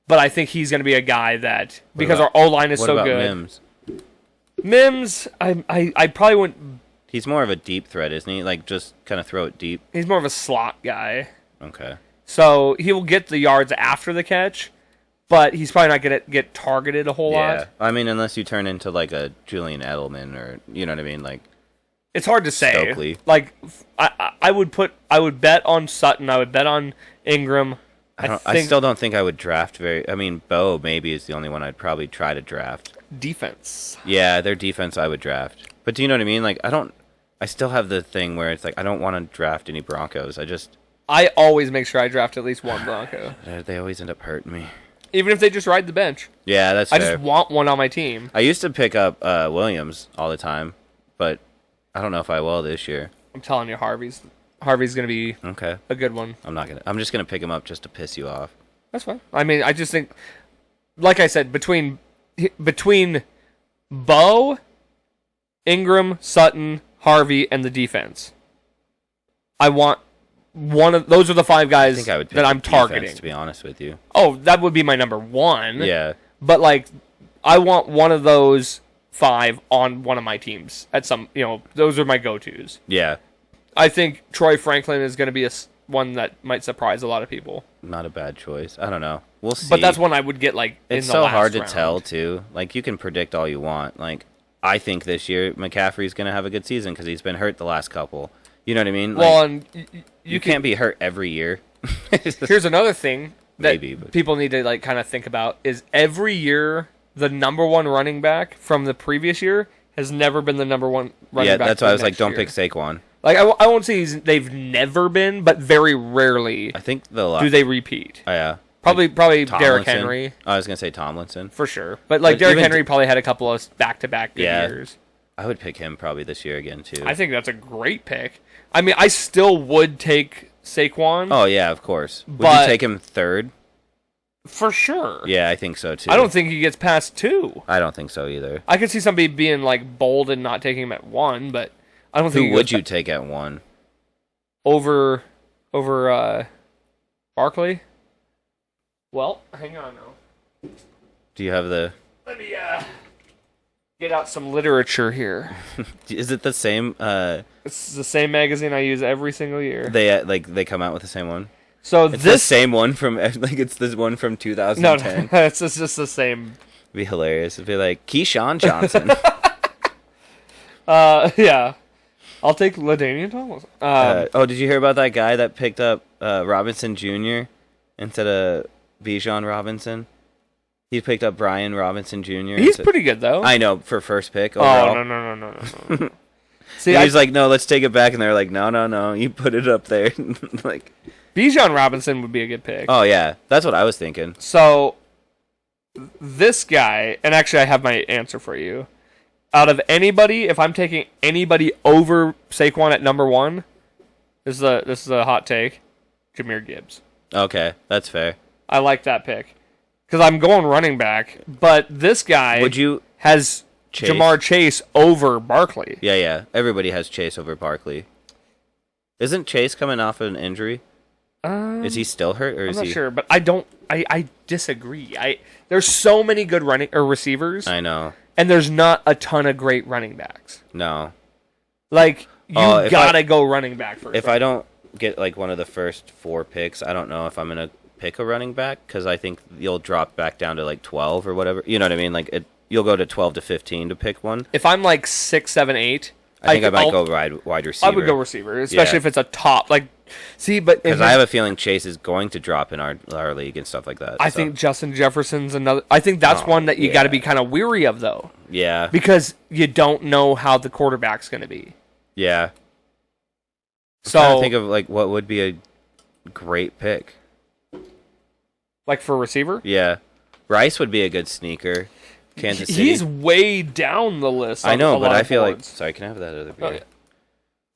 but I think he's going to be a guy that because our O line is so good. Mims? Mims, I probably wouldn't. He's more of a deep threat, isn't he? Like just kind of throw it deep. He's more of a slot guy. Okay. So he will get the yards after the catch. But he's probably not going to get targeted a whole lot. Yeah, I mean, unless you turn into like a Julian Edelman or, you know what I mean? Like, it's hard to say. Stokely. Like, I would bet on Sutton. I would bet on Ingram. I still don't think I would draft I mean, Bo maybe is the only one I'd probably try to draft. Defense. Yeah, their defense I would draft. But do you know what I mean? Like, I still have the thing where it's like, I don't want to draft any Broncos. I always make sure I draft at least one Bronco. They always end up hurting me. Even if they just ride the bench. Yeah, that's fair. I just want one on my team. I used to pick up Williams all the time, but I don't know if I will this year. I'm telling you, Harvey's going to be a good one. I'm just going to pick him up just to piss you off. That's fine. I mean, I just think, like I said, between Bo, Ingram, Sutton, Harvey, and the defense, I want... those are the 5 guys that I'm targeting. Defense, to be honest with you. Oh, that would be my number 1. Yeah. But like, I want one of those 5 on one of my teams at some. Those are my go-tos. Yeah. I think Troy Franklin is going to be one that might surprise a lot of people. Not a bad choice. I don't know. We'll see. But that's one I would get like. It's in the so last hard round. to tell too. Like you can predict all you want. Like I think this year McCaffrey's going to have a good season because he's been hurt the last couple. You know what I mean? Well, like, and you can't be hurt every year. Here's another thing that Maybe, but... people need to like kind of think about is every year the number 1 running back from the previous year has never been the number 1 running back. Yeah, that's why I was like, don't year. pick Saquon. Like I won't say they've never been, but very rarely. I think do they repeat? Oh yeah, probably Tomlinson. Derrick Henry. I was gonna say Tomlinson for sure, but like Derrick Henry probably had a couple of back-to-back good years. I would pick him probably this year again too. I think that's a great pick. I mean, I still would take Saquon. Oh yeah, of course. Would you take him 3rd? For sure. Yeah, I think so too. I don't think he gets past 2. I don't think so either. I could see somebody being like bold and not taking him at 1, but I don't think. Who would you take at 1? Over Barkley? Well, hang on now. Do you have the... Let me get out some literature here. Is it the same... It's the same magazine I use every single year. They come out with the same one? So it's the same one from... Like, it's the one from 2010? No, it's just the same. It'd be hilarious. It'd be like, Keyshawn Johnson. Yeah. I'll take LaDainian Thomas. Did you hear about that guy that picked up Robinson Jr. instead of Bijan Robinson? He picked up Brian Robinson Jr. He's pretty good, though. I know, for first pick overall. Oh, no. See, he's like, no, let's take it back. And they're like, no, you put it up there. Like, Bijan Robinson would be a good pick. Oh, yeah. That's what I was thinking. So, this guy, and actually I have my answer for you. Out of anybody, if I'm taking anybody over Saquon at number 1, this is a hot take, Jahmyr Gibbs. Okay, that's fair. I like that pick. Because I'm going running back, but this guy has Chase? Jamar Chase over Barkley. Yeah. Everybody has Chase over Barkley. Isn't Chase coming off of an injury? Is he still hurt, or I'm not sure, but I disagree. There's so many good receivers. I know. and there's not a ton of great running backs. No. Like, you if gotta go running back first. If I don't get like one of the first 4 picks, I don't know if I'm gonna pick a running back because I think you'll drop back down to like 12 or whatever. You know what I mean? Like you'll go to 12 to 15 to pick one. If I'm like 6, 7, 8, I think I might go wide receiver. I would go receiver, especially if it's a top. Like, see, but because I have a feeling Chase is going to drop in our league and stuff like that. I think Justin Jefferson's another. I think that's one that you got to be kind of weary of, though. Yeah, because you don't know how the quarterback's going to be. Yeah. So I'm trying to think of like what would be a great pick. Like for receiver? Yeah, Rice would be a good sneaker. Kansas City. He's way down the list. I know, but I feel like. Sorry, can I have that other beer? Oh, yeah.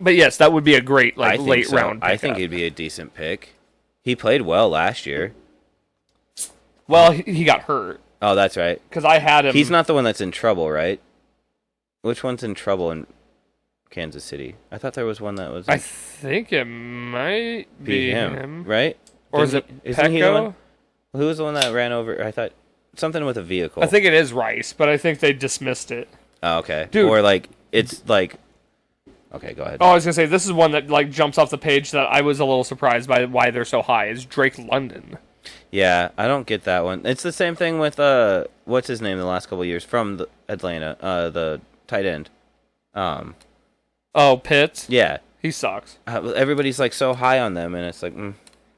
But yes, that would be a great late round pick. I think he'd be a decent pick. He played well last year. Well, he got hurt. Oh, that's right. Because I had him. He's not the one that's in trouble, right? Which one's in trouble in Kansas City? I thought there was one that was. I think it might be him, right? Or is it Petco? Who was the one that ran over? I thought something with a vehicle. I think it is Rice, but I think they dismissed it. Oh, okay. Dude. Or like it's like. Okay, go ahead. Oh, I was gonna say this is one that like jumps off the page that I was a little surprised by why they're so high. Is Drake London? Yeah, I don't get that one. It's the same thing with what's his name the last couple of years from Atlanta, the tight end. Oh, Pitts. Yeah, he sucks. Everybody's like so high on them, and it's like.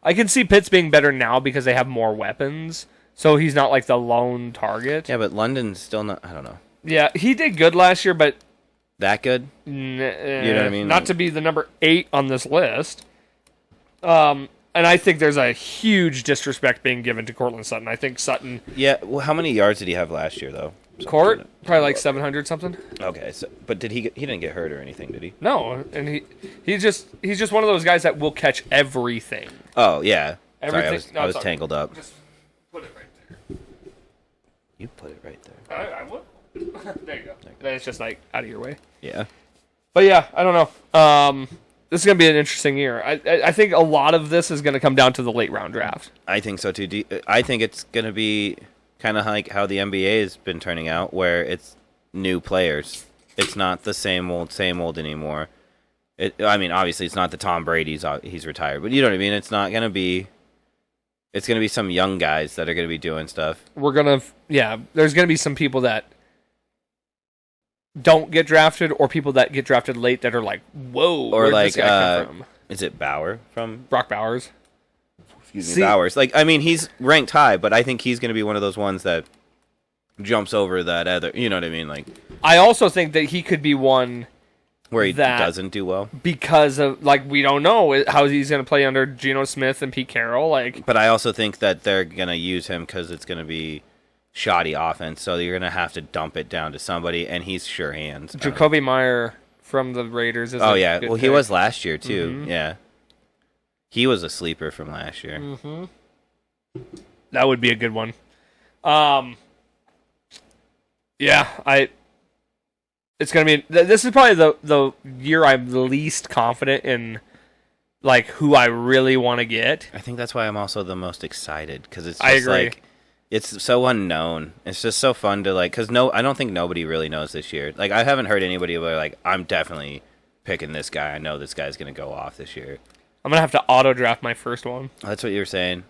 I can see Pitts being better now because they have more weapons, so he's not like the lone target. Yeah, but London's still not. I don't know. Yeah, he did good last year, but that good? You know what I mean? Not to be the number 8 on this list. And I think there's a huge disrespect being given to Cortland Sutton. I think Sutton. Yeah. Well, how many yards did he have last year, though? Probably like 700 something. Okay, but did he didn't get hurt or anything, did he? No, and he's just one of those guys that will catch everything. Oh yeah. Everything. Sorry, I was tangled up. Just put it right there. You put it right there. I will. There you go. Then it's just like out of your way. Yeah. But yeah, I don't know. This is gonna be an interesting year. I think a lot of this is gonna come down to the late round draft. I think so too. I think it's gonna be kind of like how the NBA has been turning out, where it's new players. It's not the same old anymore. I mean, obviously, it's not the Tom Brady's. He's retired, but you know what I mean. It's not gonna be. It's gonna be some young guys that are gonna be doing stuff. There's gonna be some people that don't get drafted, or people that get drafted late that are like, whoa, or where'd like, this guy come from? Is it Bauer from Brock Bowers? Excuse me, Bowers. Like, I mean, he's ranked high, but I think he's going to be one of those ones that jumps over that other. You know what I mean? Like, I also think that he could be one where he doesn't do well because of we don't know how he's going to play under Geno Smith and Pete Carroll. But I also think that they're going to use him because it's going to be shoddy offense, so you're going to have to dump it down to somebody, and he's sure hands. Jacoby Meyer from the Raiders is well, pick. He was last year too. Mm-hmm. Yeah. He was a sleeper from last year. Mm-hmm. That would be a good one. It's gonna be. This is probably the year I'm the least confident in, like who I really want to get. I think that's why I'm also the most excited because it's. I agree. Like, it's so unknown. It's just so fun to because I don't think nobody really knows this year. Like I haven't heard anybody where like I'm definitely picking this guy. I know this guy's gonna go off this year. I'm gonna have to auto draft my first one. That's what you were saying.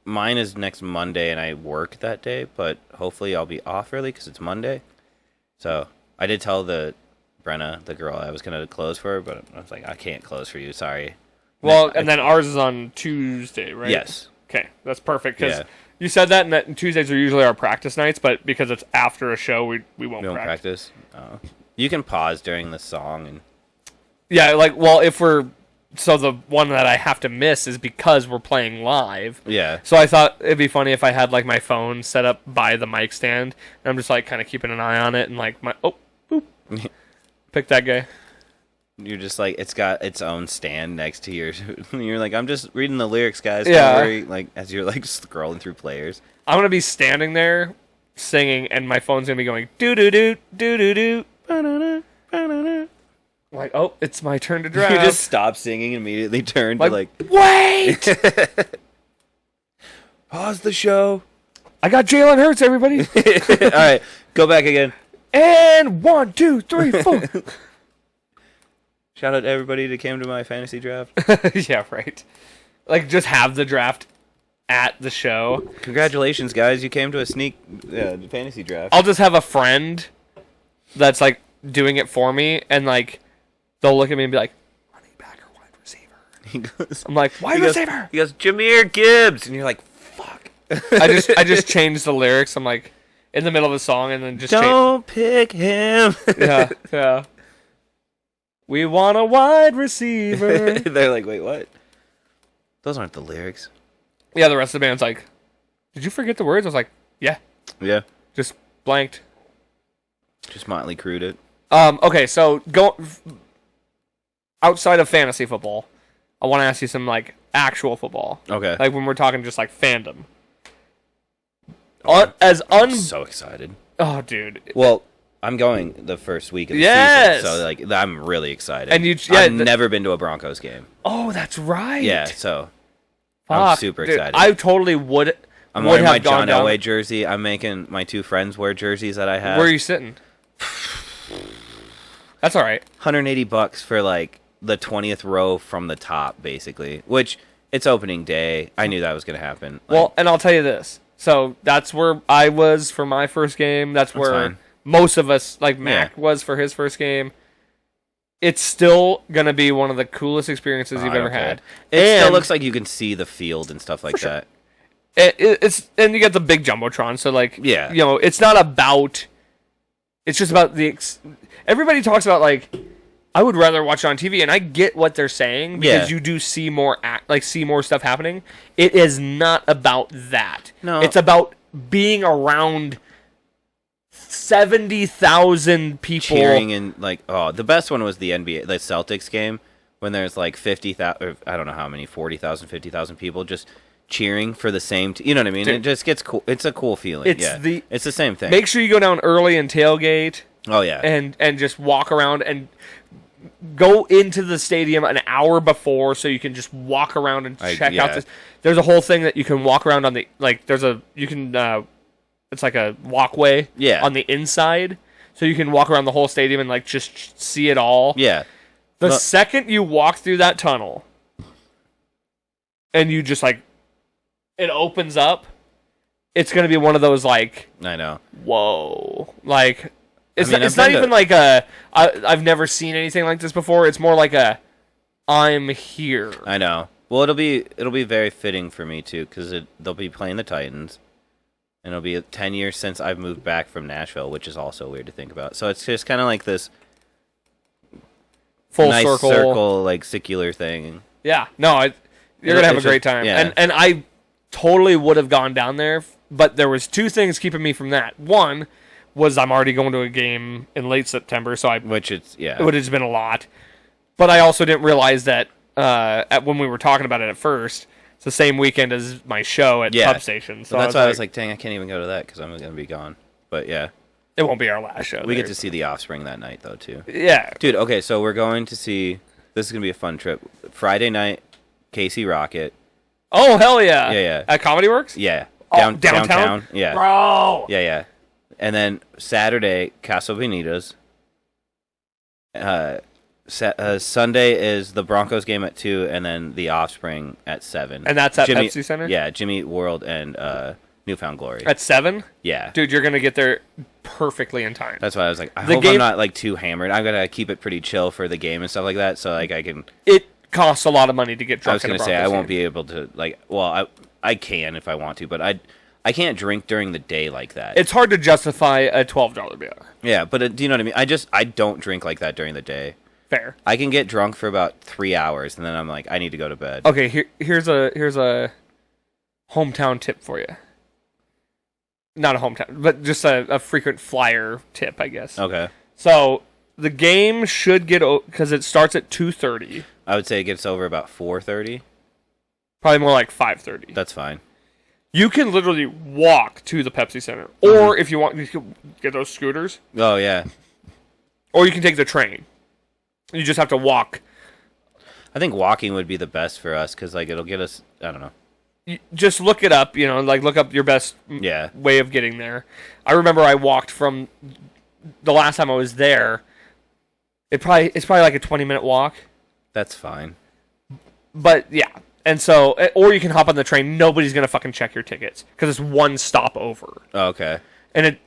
Mine is next Monday, and I work that day, but hopefully I'll be off early because it's Monday. So I did tell Brenna, the girl, I was gonna close for her, but I was like, I can't close for you. Sorry. Well, and then ours is on Tuesday, right? Yes. Okay, that's perfect because you said that, and Tuesdays are usually our practice nights, but because it's after a show, we won't practice. Oh. You can pause during the song and. Yeah, if we're. So the one that I have to miss is because we're playing live. Yeah. So I thought it'd be funny if I had my phone set up by the mic stand, and I'm just kind of keeping an eye on it, and boop, pick that guy. You're just it's got its own stand next to yours. You're like, I'm just reading the lyrics, guys. Yeah. Don't worry. As you're scrolling through players. I'm gonna be standing there singing, and my phone's gonna be going doo doo doo doo doo doo. Ba-da-da, ba-da-da. Oh, it's my turn to draft. You just stop singing and immediately turn to wait! Pause the show. I got Jalen Hurts, everybody. All right, go back again. And 1, 2, 3, 4. Shout out to everybody that came to my fantasy draft. Yeah, right. Like, just have the draft at the show. Congratulations, guys! You came to a sneak fantasy draft. I'll just have a friend that's like doing it for me, and like they'll look at me and be like, "Running back or wide receiver?" He goes, I'm like, "Wide receiver." He goes, Jameer Gibbs, and you're like, "Fuck." I just changed the lyrics. I'm like in the middle of a song, and then just don't pick him. Yeah. We want a wide receiver. They're like, wait, what? Those aren't the lyrics. Yeah, the rest of the band's like, did you forget the words? I was like, yeah. Yeah. Just blanked. Just Motley Crue'd it. Okay, so go outside of fantasy football, I want to ask you some like actual football. Okay. Like when we're talking just like fandom. I'm so excited. Oh, dude. Well, I'm going the first week of the season, so like I'm really excited. And I've never been to a Broncos game. Oh, that's right. Yeah, so Fuck, I'm super excited. I totally would. I'm wearing my John Elway jersey. I'm making my two friends wear jerseys that I have. Where are you sitting? That's all right. $180 for like the 20th row from the top, basically. Which it's opening day. I knew that was going to happen. Well, and I'll tell you this. So that's where I was for my first game. That's where fine. Most of us, like Mac, was for his first game. It's still gonna be one of the coolest experiences you've ever had. It still looks like you can see the field and stuff like that. It's and you get the big jumbotron, so like yeah, you know, it's not about. It's just about the. Everybody talks about like, I would rather watch it on TV, and I get what they're saying because you do see more see more stuff happening. It is not about that. No, it's about being around 70,000 people cheering, and like, oh, the best one was the Celtics game when there's like 50,000, I don't know how many, 40,000, 50,000 people just cheering for the same you know what I mean? Dude, it just gets cool. It's a cool feeling. It's the same thing. Make sure you go down early and tailgate. Oh yeah. And just walk around and go into the stadium an hour before so you can just walk around and check out this. There's a whole thing that you can walk around on the it's like a walkway on the inside, so you can walk around the whole stadium and like just see it all. Yeah. The second you walk through that tunnel and you just like it opens up, it's gonna be one of those like I know. Whoa. Like it's not even like I've never seen anything like this before. It's more like I'm here. I know. Well, it'll be very fitting for me too, because they'll be playing the Titans. And it'll be 10 years since I've moved back from Nashville, which is also weird to think about. So it's just kind of like this full nice circle, like secular thing. Yeah, no, you're gonna have a great time. Yeah. And I totally would have gone down there, but there was two things keeping me from that. One was I'm already going to a game in late September, so it would have just been a lot. But I also didn't realize that when we were talking about it at first. It's the same weekend as my show at Pub Station. So that's why I was like, dang, I can't even go to that because I'm going to be gone. But yeah. It won't be our last show. We get to see The Offspring that night, though, too. Yeah. Dude, okay, so we're going to see... This is going to be a fun trip. Friday night, Casey Rocket. Oh, hell yeah. Yeah. At Comedy Works? Yeah. Downtown? Yeah. Bro! Yeah. And then Saturday, Casa Bonitas. Sunday is the Broncos game at 2, and then the Offspring at 7. And that's at Pepsi Center? Yeah, Jimmy Eat World and Newfound Glory. At 7? Yeah. Dude, you're going to get there perfectly in time. That's why I was like, I hope I'm not like too hammered. I'm going to keep it pretty chill for the game and stuff like that, so like I can... It costs a lot of money to get drunk. I was going to say, I won't be able to, like... Well, I can if I want to, but I can't drink during the day like that. It's hard to justify a $12 beer. Yeah, but do you know what I mean? I don't drink like that during the day. Fair. I can get drunk for about 3 hours, and then I'm like, I need to go to bed. Okay, here's a hometown tip for you. Not a hometown, but just a frequent flyer tip, I guess. Okay. So the game should get because it starts at 2:30. I would say it gets over about 4:30. Probably more like 5:30. That's fine. You can literally walk to the Pepsi Center, or if you want, you can get those scooters. Oh yeah. Or you can take the train. You just have to walk. I think walking would be the best for us because like it'll get us. I don't know. Just look it up. Like look up your best way of getting there. I remember I walked from the last time I was there, it's probably like a 20-minute walk. That's fine. But yeah, and so, or you can hop on the train. Nobody's gonna fucking check your tickets because it's one stop over. Oh, okay. And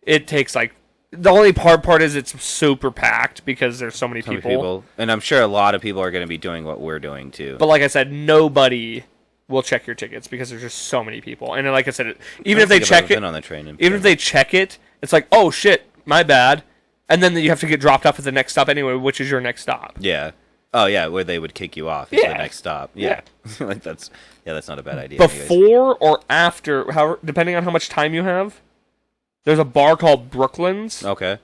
it takes like, the only hard part is it's super packed because there's so many people. And I'm sure a lot of people are going to be doing what we're doing too. But like I said, nobody will check your tickets because there's just so many people. And like I said, even if they check it, on the train even if they check it, it's like, oh shit, my bad. And then you have to get dropped off at the next stop anyway, which is your next stop. Yeah. Oh yeah, where they would kick you off at the next stop. Yeah. Like that's not a bad idea. Before or after, however, depending on how much time you have, there's a bar called Brooklyn's. Okay.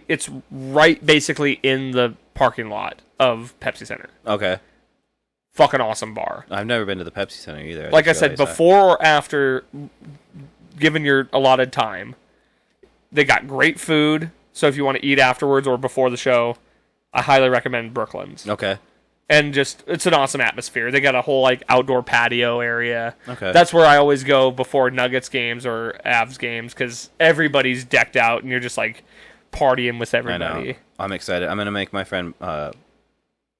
It's right basically in the parking lot of Pepsi Center. Okay. Fucking awesome bar. I've never been to the Pepsi Center either. Like I said, before or after, given your allotted time, they got great food. So if you want to eat afterwards or before the show, I highly recommend Brooklyn's. Okay. And it's an awesome atmosphere. They got a whole like outdoor patio area. Okay. That's where I always go before Nuggets games or Avs games because everybody's decked out and you're just like partying with everybody. I know. I'm excited. I'm gonna make my friend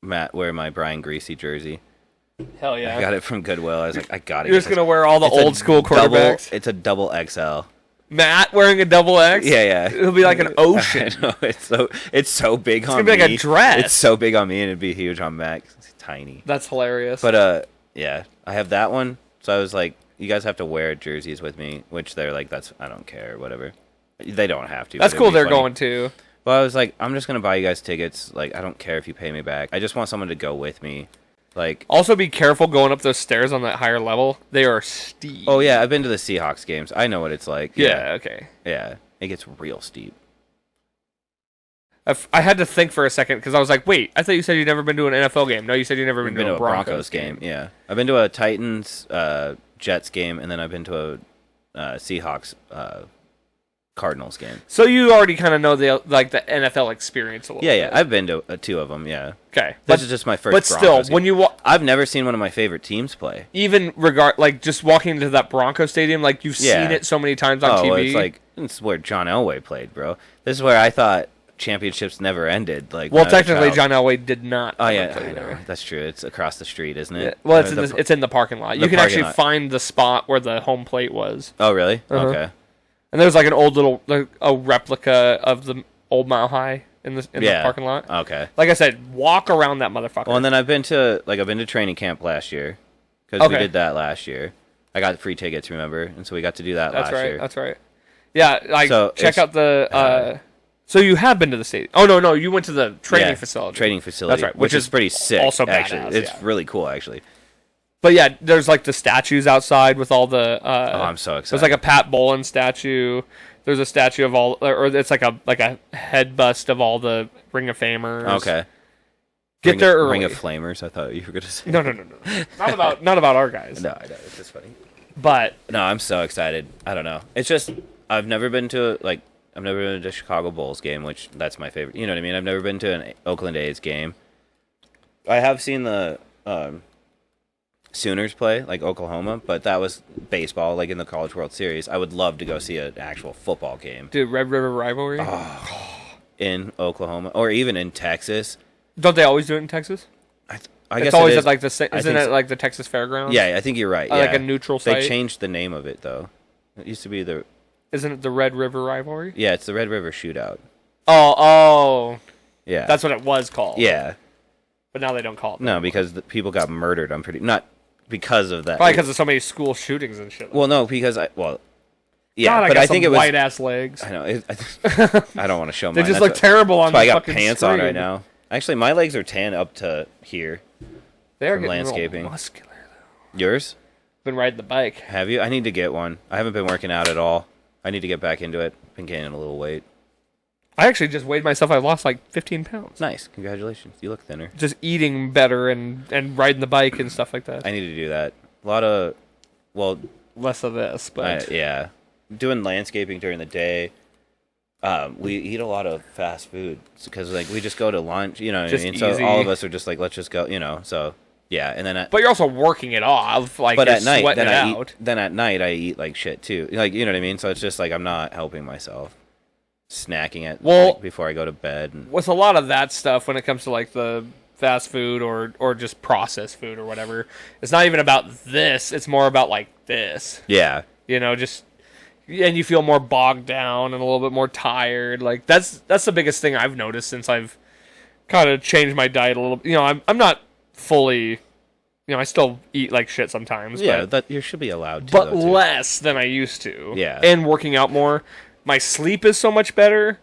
Matt wear my Brian Greasy jersey. Hell yeah! I got it from Goodwill. I was like, I got it. You're just gonna wear all the old school quarterbacks. It's a double XL. Matt wearing a double X. Yeah. It'll be like an ocean. I know, it's so big on me. It's gonna be like a dress. It's so big on me, and it'd be huge on Max. It's tiny. That's hilarious. But yeah, I have that one. So I was like, you guys have to wear jerseys with me, which they're like, I don't care, whatever. They don't have to. That's cool. They're going to. Well, I was like, I'm just gonna buy you guys tickets. Like, I don't care if you pay me back. I just want someone to go with me. Like, also be careful going up those stairs on that higher level. They are steep. Oh yeah, I've been to the Seahawks games. I know what it's like. Yeah. Okay. Yeah, it gets real steep. I had to think for a second because I was like, wait, I thought you said you'd never been to an NFL game. No, you said you'd never been to a Broncos game. Yeah, I've been to a Titans Jets game, and then I've been to a Seahawks Cardinals game. So you already kind of know the NFL experience a little bit. Yeah, I've been to two of them, yeah. Okay. This is just my first But Broncos still, when game. you I've never seen one of my favorite teams play. Even just walking into that Broncos stadium, like you've seen it so many times on TV. Oh, it's like, it's where John Elway played, bro. This is where I thought championships never ended. Like, well, technically, John Elway did not. Oh yeah, I know. That's true. It's across the street, isn't it? Yeah. Well, it's in the parking lot. You can actually find the spot where the home plate was. Oh really? Okay. And there was like an old little a replica of the old Mile High in the parking lot. Okay. Like I said, walk around that motherfucker. Well, and then I've been to training camp last year because we did that last year. I got free tickets, remember? And so we got to do that last year. That's right. Yeah, like so check out the. So you have been to the stadium? Oh no, you went to the training facility. Training facility. That's right, which is pretty sick. Also, actually, badass, it's really cool actually. But yeah, there's like the statues outside with all the. I'm so excited. There's like a Pat Bolin statue. There's a statue of all, or it's like a head bust of all the Ring of Famers. Okay. Get there early. Ring of Flamers. I thought you were gonna say. No. Not about our guys. No, I know. It's just funny. But no, I'm so excited. I don't know. It's just I've never been to a Chicago Bulls game, which that's my favorite. You know what I mean? I've never been to an Oakland A's game. I have seen the Sooners play, like Oklahoma, but that was baseball, like in the College World Series. I would love to go see an actual football game. Dude, Red River Rivalry? In Oklahoma, or even in Texas. Don't they always do it in Texas? I guess it's always it at like isn't it like the Texas Fairgrounds? Yeah, I think you're right. Like a neutral site? They changed the name of it, though. It used to be Isn't it the Red River Rivalry? Yeah, it's the Red River Shootout. Oh. Yeah. That's what it was called. Yeah. But now they don't call it that. No, because the people got murdered. Not because of that. Probably because of so many school shootings and shit. Well, no, because yeah, God, but I think it was white ass legs. I know. I don't want to show mine. They just look terrible on the fucking I got pants screen. on right now. Actually, my legs are tan up to here. They are from getting landscaping. Muscular though. Yours? Been riding the bike. Have you? I need to get one. I haven't been working out at all. I need to get back into it. Been gaining a little weight. I actually just weighed myself. I lost like 15 pounds. Nice. Congratulations. You look thinner. Just eating better and riding the bike and stuff like that. I need to do that. A lot of, less of this, but yeah. Doing landscaping during the day. We eat a lot of fast food because we just go to lunch, you know what I mean? So all of us are just like, let's just go, so yeah. And then but you're also working it off, like, but at night, then at night I eat like shit too. Like, you know what I mean? So it's just like, I'm not helping myself. snacking it Well, before I go to bed. And, with a lot of that stuff, when it comes to like the fast food or just processed food or whatever, it's not even about this. It's more about like this. yeah. Just and you feel more bogged down and a little bit more tired. Like that's the biggest thing I've noticed since I've kind of changed my diet a little. I'm not fully. I still eat like shit sometimes. Yeah, but, you should be allowed to. But though, too. less than I used to. Yeah. And working out more. My sleep is so much better,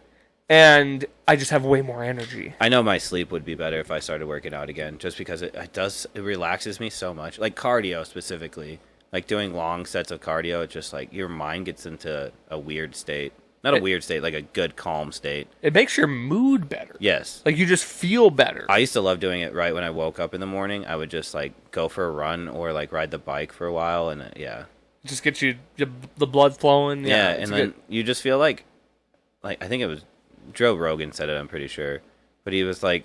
and I just have way more energy. I know my sleep would be better if I started working out again, just because it relaxes me so much. Like cardio specifically. Like doing long sets of cardio, it's just like your mind gets into a weird state. Not a weird state, like a good, calm state. It makes your mood better. Yes. Like, you just feel better. I used to love doing it right when I woke up in the morning. I would just, like, go for a run or, like, ride the bike for a while, and, yeah. Just get you the blood flowing. Yeah, and then you just feel like, I think it was Joe Rogan said it, I'm pretty sure. But he was like,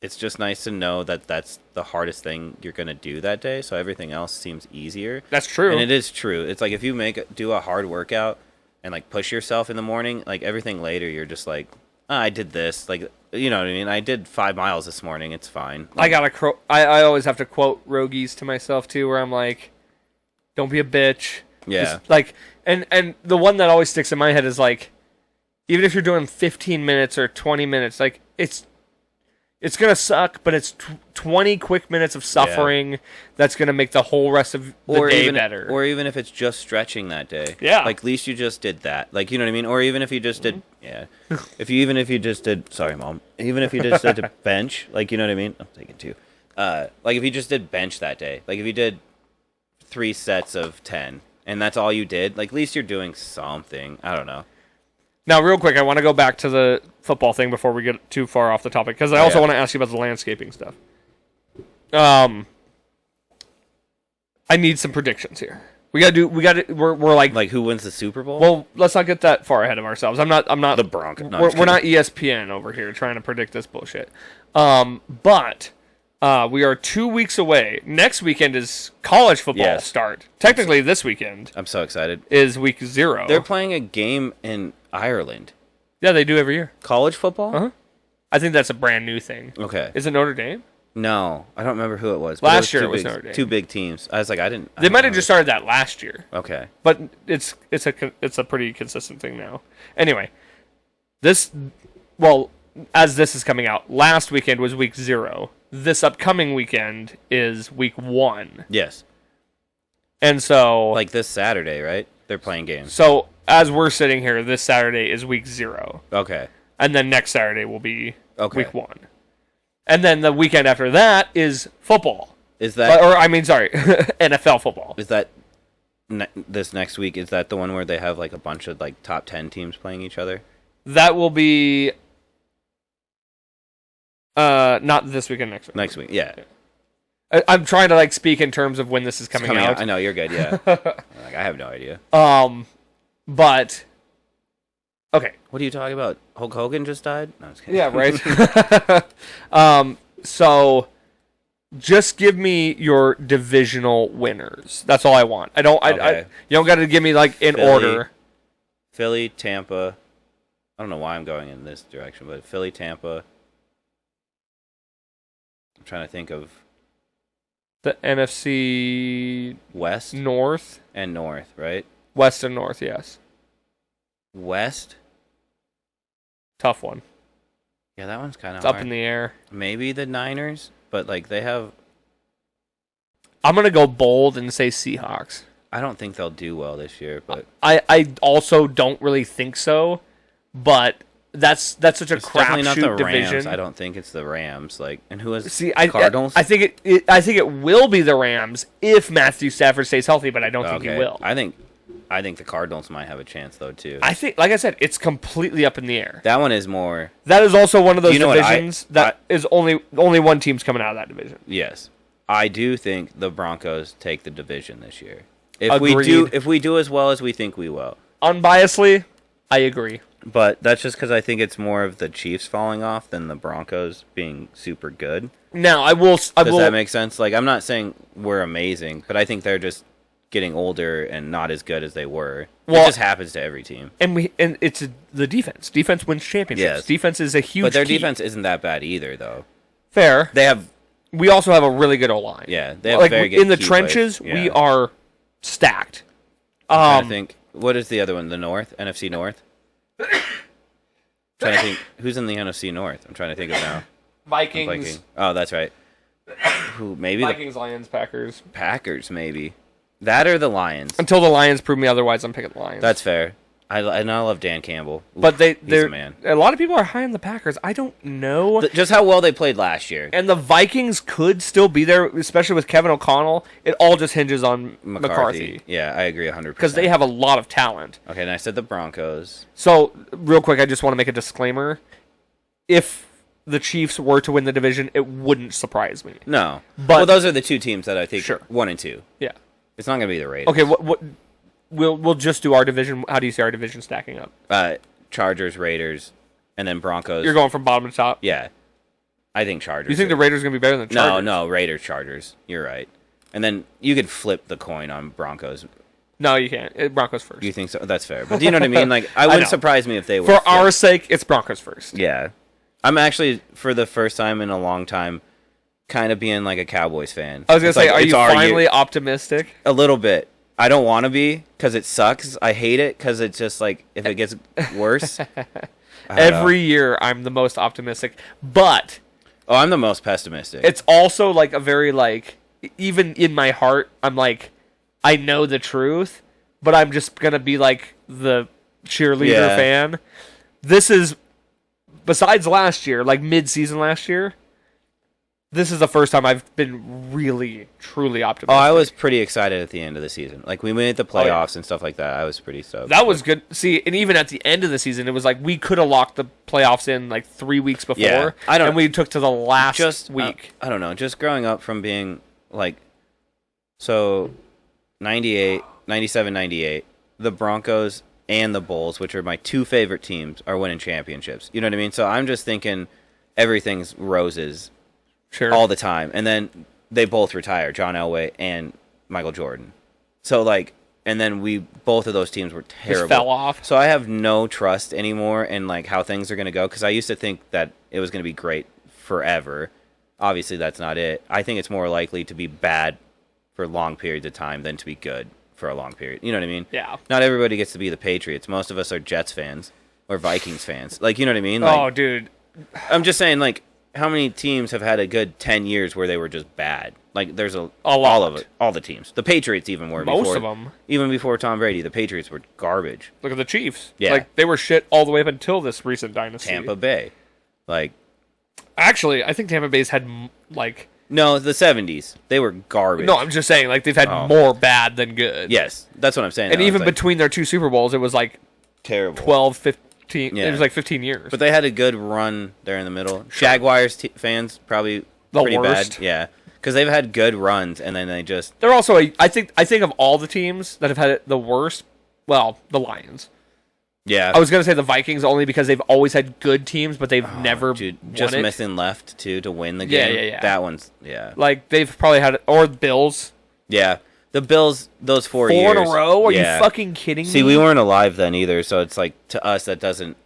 it's just nice to know that that's the hardest thing you're going to do that day, so everything else seems easier. That's true. And it is true. It's like if you do a hard workout, and like push yourself in the morning, like everything later, you're just like, I did this, like, you know what I mean? I did 5 miles this morning. It's fine. Like, I always have to quote Rogies to myself too, where I'm like, don't be a bitch. Yeah. Just, like, and the one that always sticks in my head is like, even if you're doing 15 minutes or 20 minutes, like it's gonna suck, but it's 20 quick minutes of suffering that's gonna make the whole rest of the day better. Or even if it's just stretching that day. Yeah. Like, at least you just did that. Like, you know what I mean? Or even if you just did, even if you just did, sorry, Mom. Even if you just did a bench, like, you know what I mean? I'm taking 2. Like, if you just did bench that day. Like, if you did 3 sets of 10, and that's all you did, like, at least you're doing something. I don't know. Now, real quick, I want to go back to the football thing before we get too far off the topic, because I also want to ask you about the landscaping stuff. I need some predictions here. We're like who wins the Super Bowl? Well, let's not get that far ahead of ourselves. I'm not the Broncos. No, we're not ESPN over here trying to predict this bullshit. But we are 2 weeks away. Next weekend is college football start. Technically, this weekend. I'm so excited. Is week 0. They're playing a game in Ireland. Yeah, they do every year. College football? Uh-huh. I think that's a brand new thing. Okay. Is it Notre Dame? No, I don't remember who it was. Last year it was Notre Dame. 2 big teams. I was like, They might have just started that last year. Okay. But it's a pretty consistent thing now. Anyway, as this is coming out, last weekend was week 0. This upcoming weekend is week 1. Yes. And so, like this Saturday, right? They're playing games. So, as we're sitting here, this Saturday is week 0. Okay. And then next Saturday will be week 1. And then the weekend after that is football. Is that... NFL football. Is that... this next week, is that the one where they have like a bunch of like top 10 teams playing each other? That will be... not this weekend, next week. Next week, yeah. I'm trying to like speak in terms of when this is coming out. I know, you're good, yeah. Like, I have no idea. But okay. What are you talking about? Hulk Hogan just died? No, I was kidding. Yeah, right. So just give me your divisional winners. That's all I want. I don't you don't got to give me like in order. Philly, Tampa. I don't know why I'm going in this direction, but Philly, Tampa. I'm trying to think of the NFC West, North, and North, right? West and North, yes. West, tough one. Yeah, that one's kind of up in the air. Maybe the Niners, but like they have. I'm gonna go bold and say Seahawks. I don't think they'll do well this year, but I also don't really think so. But that's such a crapshoot division. I don't think it's the Rams. Like, and who is Cardinals? I think it will be the Rams if Matthew Stafford stays healthy, but I don't think he will. I think the Cardinals might have a chance though too. I think, like I said, it's completely up in the air. That one is more. That is also one of those divisions that is only one team's coming out of that division. Yes, I do think the Broncos take the division this year. If we do as well as we think we will. Unbiasedly, I agree. But that's just because I think it's more of the Chiefs falling off than the Broncos being super good. Now, Does that make sense? Like, I'm not saying we're amazing, but I think they're just getting older and not as good as they were. Well, it just happens to every team. And it's the defense. Defense wins championships. Yes. Defense is a huge But their key. defense isn't that bad either, though. Fair. We also have a really good O-line. Yeah, they have very good in the key trenches, players. Yeah. we are stacked. I think. What is the other one? The North? NFC North? Trying to think. Who's in the NFC North? I'm trying to think of now. Vikings. Oh, that's right. Who? Maybe Vikings, Lions, Packers. the Packers, maybe. That or the Lions. Until the Lions prove me otherwise, I'm picking the Lions. That's fair. I love Dan Campbell. But he's they're a man. a lot of people are high on the Packers. I don't know. Just how well they played last year. And the Vikings could still be there, especially with Kevin O'Connell. It all just hinges on McCarthy. Yeah, I agree 100%. Because they have a lot of talent. Okay, and I said the Broncos. So, real quick, I just want to make a disclaimer. If the Chiefs were to win the division, it wouldn't surprise me. No. But well, those are the two teams that I think Sure. 1 and 2. Yeah. It's not going to be the Raiders. Okay, what we'll just do our division. How do you see our division stacking up? Chargers, Raiders, and then Broncos. You're going from bottom to top? Yeah. I think Chargers. You think the Raiders are going to be better than the Chargers? No, Raiders, Chargers. You're right. And then you could flip the coin on Broncos. No, you can't. Broncos first. You think so? That's fair. But do you know what I mean? Like, I wouldn't surprise me if they were. For our sake, it's Broncos first. Yeah. I'm actually, for the first time in a long time, kind of being like a Cowboys fan. I was going to say, like, are you finally optimistic? A little bit. I don't want to be because it sucks. I hate it because it's just like, if it gets worse. Every year, I'm the most optimistic. But Oh, I'm the most pessimistic. it's also like a very, like, even in my heart, I'm like, I know the truth, but I'm just going to be like the cheerleader fan. This is, besides last year, like mid-season last year, this is the first time I've been really, truly optimistic. Oh, I was pretty excited at the end of the season. Like, we made the playoffs and stuff like that. I was pretty stoked. That was good. See, and even at the end of the season, it was like we could have locked the playoffs in like 3 weeks before. Yeah, and we took to the last week. I don't know. Just growing up from being like, so 98, 97, 98, the Broncos and the Bulls, which are my two favorite teams, are winning championships. You know what I mean? So I'm just thinking everything's roses all the time. And then they both retire, John Elway and Michael Jordan. So, like, and then both of those teams were terrible. Just fell off. So I have no trust anymore in, like, how things are going to go, because I used to think that it was going to be great forever. Obviously, that's not it. I think it's more likely to be bad for long periods of time than to be good for a long period. You know what I mean? Yeah. Not everybody gets to be the Patriots. Most of us are Jets fans or Vikings fans. Like, you know what I mean? Like, oh, dude. I'm just saying, like, how many teams have had a good 10 years where they were just bad? Like, there's lot. all of it. All the teams. The Patriots even were. Most of them. Even before Tom Brady, the Patriots were garbage. Look at the Chiefs. Yeah. Like, they were shit all the way up until this recent dynasty. Tampa Bay. Like, actually, I think Tampa Bay's had, like... No, the 70s. They were garbage. No, I'm just saying, like, they've had more bad than good. Yes, that's what I'm saying. And though. even It's like, between their two Super Bowls, it was, like, terrible. 12, 15... Yeah. It was, like, 15 years. But they had a good run there in the middle. Jaguars fans, probably the pretty worst. bad. Yeah. Because they've had good runs, and then they just... They're also I think of all the teams that have had it the worst, well, the Lions. Yeah. I was going to say the Vikings only because they've always had good teams, but they've never Dude, won just it. missing left, too, to win the Yeah, game. yeah. That one's... Yeah. Like, they've probably had it, or Bills. Yeah. The Bills, those 4 4 years. in a row? Are yeah. you fucking kidding me? See, we weren't alive then either, so it's like, to us, that doesn't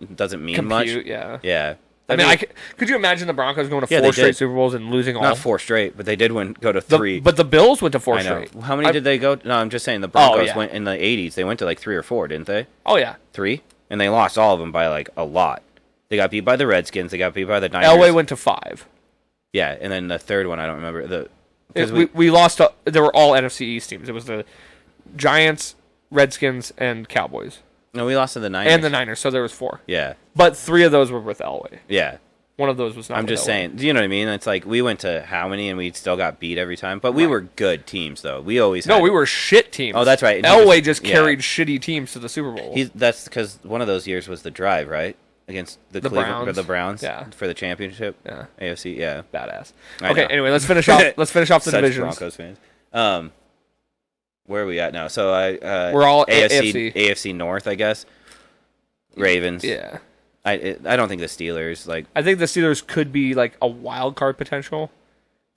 mean much. Yeah. Yeah. I mean, could you imagine the Broncos going to Yeah, 4 they straight did. Super Bowls and losing all? Not 4 straight, but they did go to 3. But the Bills went to 4 I know. straight. How many did they go? No, I'm just saying the Broncos yeah. went in the 80s. They went to like 3 or 4, didn't they? Oh, yeah. 3? And they lost all of them by like a lot. They got beat by the Redskins. They got beat by the Niners. Elway went to 5. Yeah, and then the third one, I don't remember. We lost. They were all NFC East teams. It was the Giants, Redskins, and Cowboys. No, we lost to the Niners. And the Niners, so there was 4. Yeah. But 3 of those were with Elway. Yeah. One of those was not. I'm just Elway. saying. Do you know what I mean? It's like we went to how many and we still got beat every time. But we were good teams, though. We always No, had, we were shit teams. Oh, that's right. Elway just carried shitty teams to the Super Bowl. That's because one of those years was the drive, right? Against the Cleveland, Browns. Or the Browns, Yeah. for the championship. Yeah. AFC, yeah. Badass. I Okay, know. anyway, let's finish off. Let's finish off the Such divisions. Broncos fans. Where are we at now? So We're all AFC North, I guess. Ravens. Yeah. I don't think the Steelers like. I think the Steelers could be like a wild card potential.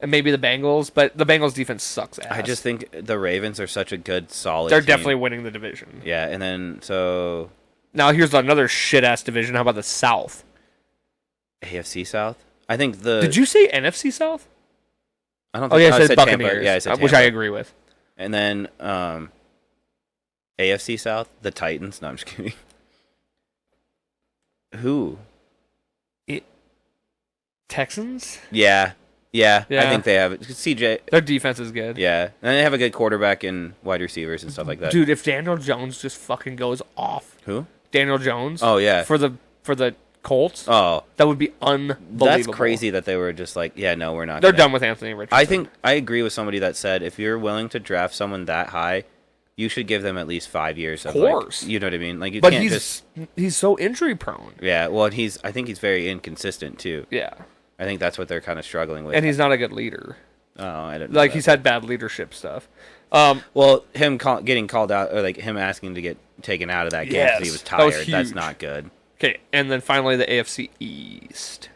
and maybe the Bengals, but the Bengals defense sucks ass. I just think the Ravens are such a good, solid They're team. definitely winning the division. Yeah, and then so Now here's another shit-ass division. How about the South? AFC South. I think the. Did you say NFC South? I don't Oh, think yeah, I I said Tampa. Buccaneers, Yeah, I said Tampa. which I agree with. And then AFC South, the Titans. No, I'm just kidding. Who? Texans? Yeah. I Yeah. think they have it. CJ. Their defense is good. Yeah, and they have a good quarterback and wide receivers and stuff like that. Dude, if Daniel Jones just fucking goes off. Who? Daniel Jones? Oh yeah. For the Colts? Oh, That would be unbelievable. that's crazy that they were just like, yeah, no, we're not. They're gonna. done with Anthony Richardson. I think I agree with somebody that said if you're willing to draft someone that high, you should give them at least 5 years. Of course. you know what I mean? Like you But can't just. he's so injury prone. Yeah, well, I think he's very inconsistent too. Yeah. I think that's what they're kind of struggling with. And he's not a good leader. Oh, I didn't know Like that. he's had bad leadership stuff. Well, him getting called out, or like him asking to get taken out of that game because he Yes, was that was tired. That's huge. not good. Okay, and then finally the AFC East.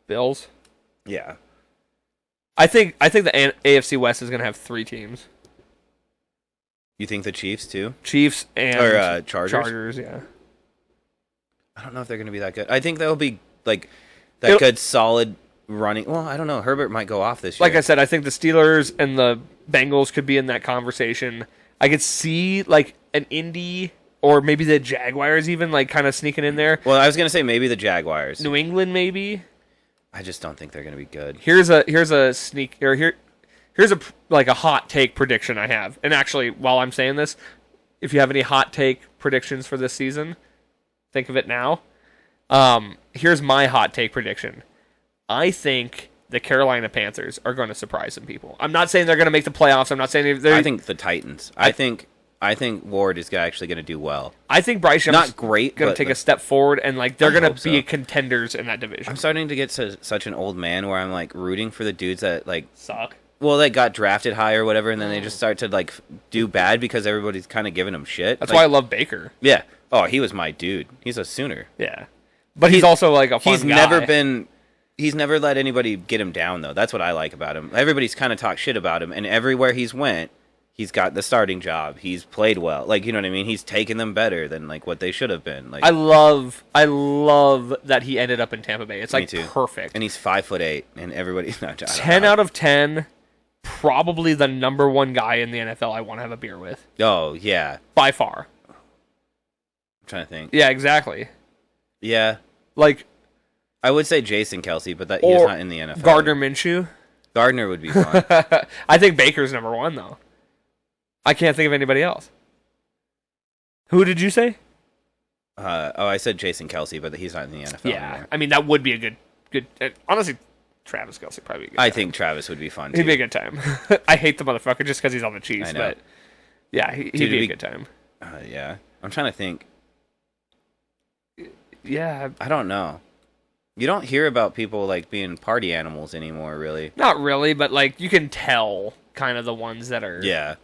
Bills. Yeah. I think the AFC West is going to have 3 teams. You think the Chiefs too? Chiefs and Or Chargers? Chargers, yeah. I don't know if they're going to be that good. I think they'll be like that good, solid running. Well, I don't know. Herbert might go off this year. Like I said, I think the Steelers and the Bengals could be in that conversation. I could see like an Indy or maybe the Jaguars even like kind of sneaking in there. Well, I was going to say maybe the Jaguars. New England maybe. I just don't think they're going to be good. Here's a sneak or here's a like a hot take prediction I have. And actually, while I'm saying this, if you have any hot take predictions for this season, think of it now. Here's my hot take prediction. I think the Carolina Panthers are going to surprise some people. I'm not saying they're going to make the playoffs. I'm not saying they're. I think the Titans. I think Ward is actually going to do well. I think Bryce Young's Not great, going but to take a step forward, and like they're going to be so. contenders in that division. I'm starting to get to such an old man where I'm like rooting for the dudes that like Suck. well, they got drafted high or whatever, and then they just start to like do bad because everybody's kind of giving them shit. That's like, why I love Baker. Yeah. Oh, he was my dude. He's a Sooner. Yeah, but he's also like a fun He's guy. never been. He's never let anybody get him down though. That's what I like about him. Everybody's kind of talked shit about him, and everywhere he's went, he's got the starting job. He's played well. Like you know what I mean. He's taken them better than like what they should have been. Like I love that he ended up in Tampa Bay. It's like too. perfect. and he's 5'8", and everybody's not. 10 out of 10, probably the number one guy in the NFL I want to have a beer with. Oh yeah, By far. I'm trying to think. Yeah, exactly. Yeah, Like, I would say Jason Kelsey, but he's or not in the NFL. Gardner Minshew. Gardner would be fun. I think Baker's number one, though. I can't think of anybody else. Who did you say? I said Jason Kelsey, but he's not in the NFL Yeah. anymore. I mean, that would be a good honestly, Travis Kelce probably be a good I time. think Travis would be fun too. He'd be a good time. I hate the motherfucker just because he's on the Chiefs, I know. but yeah, he'd Dude, be a good time. Yeah, I'm trying to think. Yeah, I don't know. You don't hear about people like being party animals anymore, really. not really, but like you can tell kind of the ones that are. Yeah.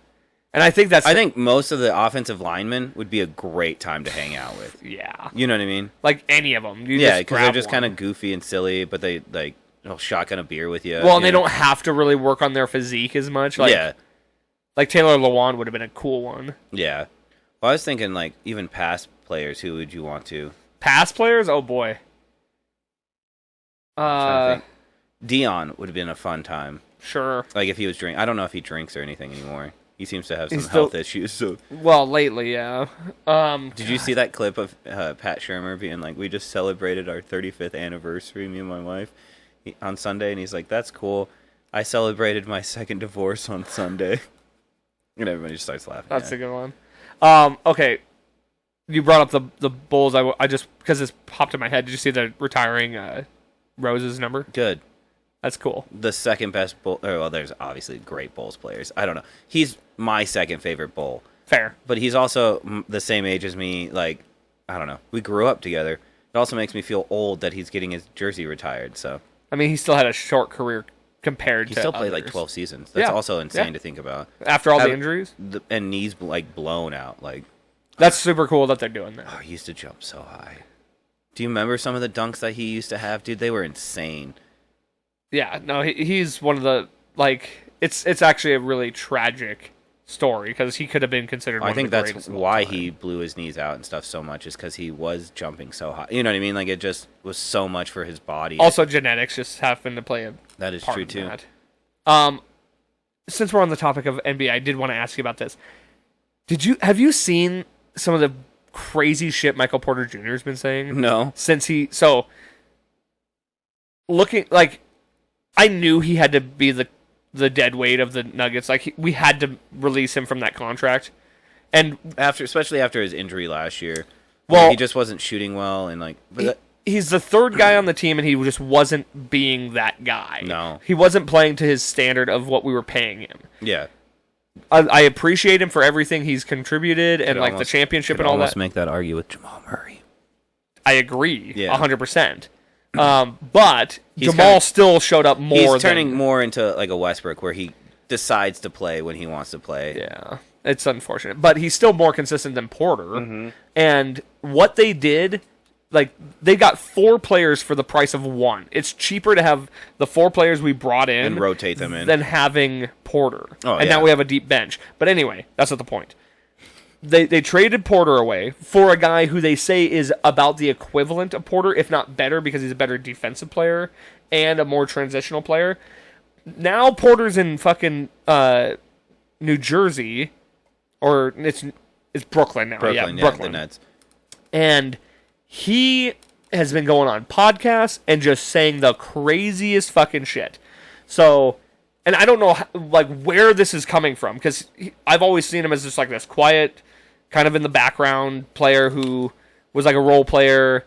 And I think that's. I think most of the offensive linemen would be a great time to hang out with. Yeah. You know what I mean? Like any of them. Yeah, because they're just kind of goofy and silly, but they like they'll shotgun a beer with you. Well, and they don't have to really work on their physique as much. Like, yeah. Like Taylor Lewan would have been a cool one. Yeah. Well, I was thinking like even past players. Who would you want to? Past players? Oh boy. Dion would have been a fun time. Sure. Like if he was drink. I don't know if he drinks or anything anymore. He seems to have some He's still- health issues. So Well, lately, yeah. did you see that clip of Pat Shermer being like, "We just celebrated our 35th anniversary, me and my wife, on Sunday," and he's like, "That's cool. I celebrated my second divorce on Sunday," and everybody just starts laughing. That's yeah. a good one. Okay. You brought up the Bulls. I just because this popped in my head. Did you see the retiring Rose's number? Good. That's cool. The second best Bull. Oh, well, there's obviously great Bulls players. I don't know. He's my second favorite Bull, Fair. but he's also the same age as me. Like, I don't know. We grew up together. It also makes me feel old that he's getting his jersey retired. So I mean, he still had a short career compared he to still played like others. 12 seasons. That's Yeah. also insane Yeah. to think about. After all the Have- injuries. And knees like blown out. Like, That's super cool that they're doing that. oh, he used to jump so high. Do you remember some of the dunks that he used to have, dude? They were insane. Yeah, no, he's one of the, like, it's actually a really tragic story because he could have been considered one I think of the that's greatest of all why time. he blew his knees out and stuff so much, is because he was jumping so high. You know what I mean? Like, it just was so much for his body. Also, genetics just happen to play a That is part true, in too. that. Since we're on the topic of NBA, I did want to ask you about this. Have you seen some of the crazy shit Michael Porter Jr. has been saying? No. Looking, like, I knew he had to be the dead weight of the Nuggets. Like, we had to release him from that contract. And Especially after his injury last year. Well, he just wasn't shooting well, and like, he's the third guy on the team, and he just wasn't being that guy. No. He wasn't playing to his standard of what we were paying him. yeah. I appreciate him for everything he's contributed and, like, the championship and all almost that. make that argue with Jamal Murray. I agree, Yeah. 100%. But He's Jamal still showed up more. He's turning more into like a Westbrook, where he decides to play when he wants to play. Yeah, it's unfortunate, but he's still more consistent than Porter. Mm-hmm. And what they did, like, they got 4 players for the price of 1. It's cheaper to have the 4 players we brought in And rotate them in. than having Porter. Oh, and yeah. now we have a deep bench. But anyway, that's not the point. They traded Porter away for a guy who they say is about the equivalent of Porter, if not better, because he's a better defensive player and a more transitional player. Now Porter's in fucking New Jersey, or it's Brooklyn now. Brooklyn, yeah, yeah, Brooklyn. the Nets. And he has been going on podcasts and just saying the craziest fucking shit. So, and I don't know like where this is coming from, because I've always seen him as just like this quiet, kind of in the background player who was like a role player.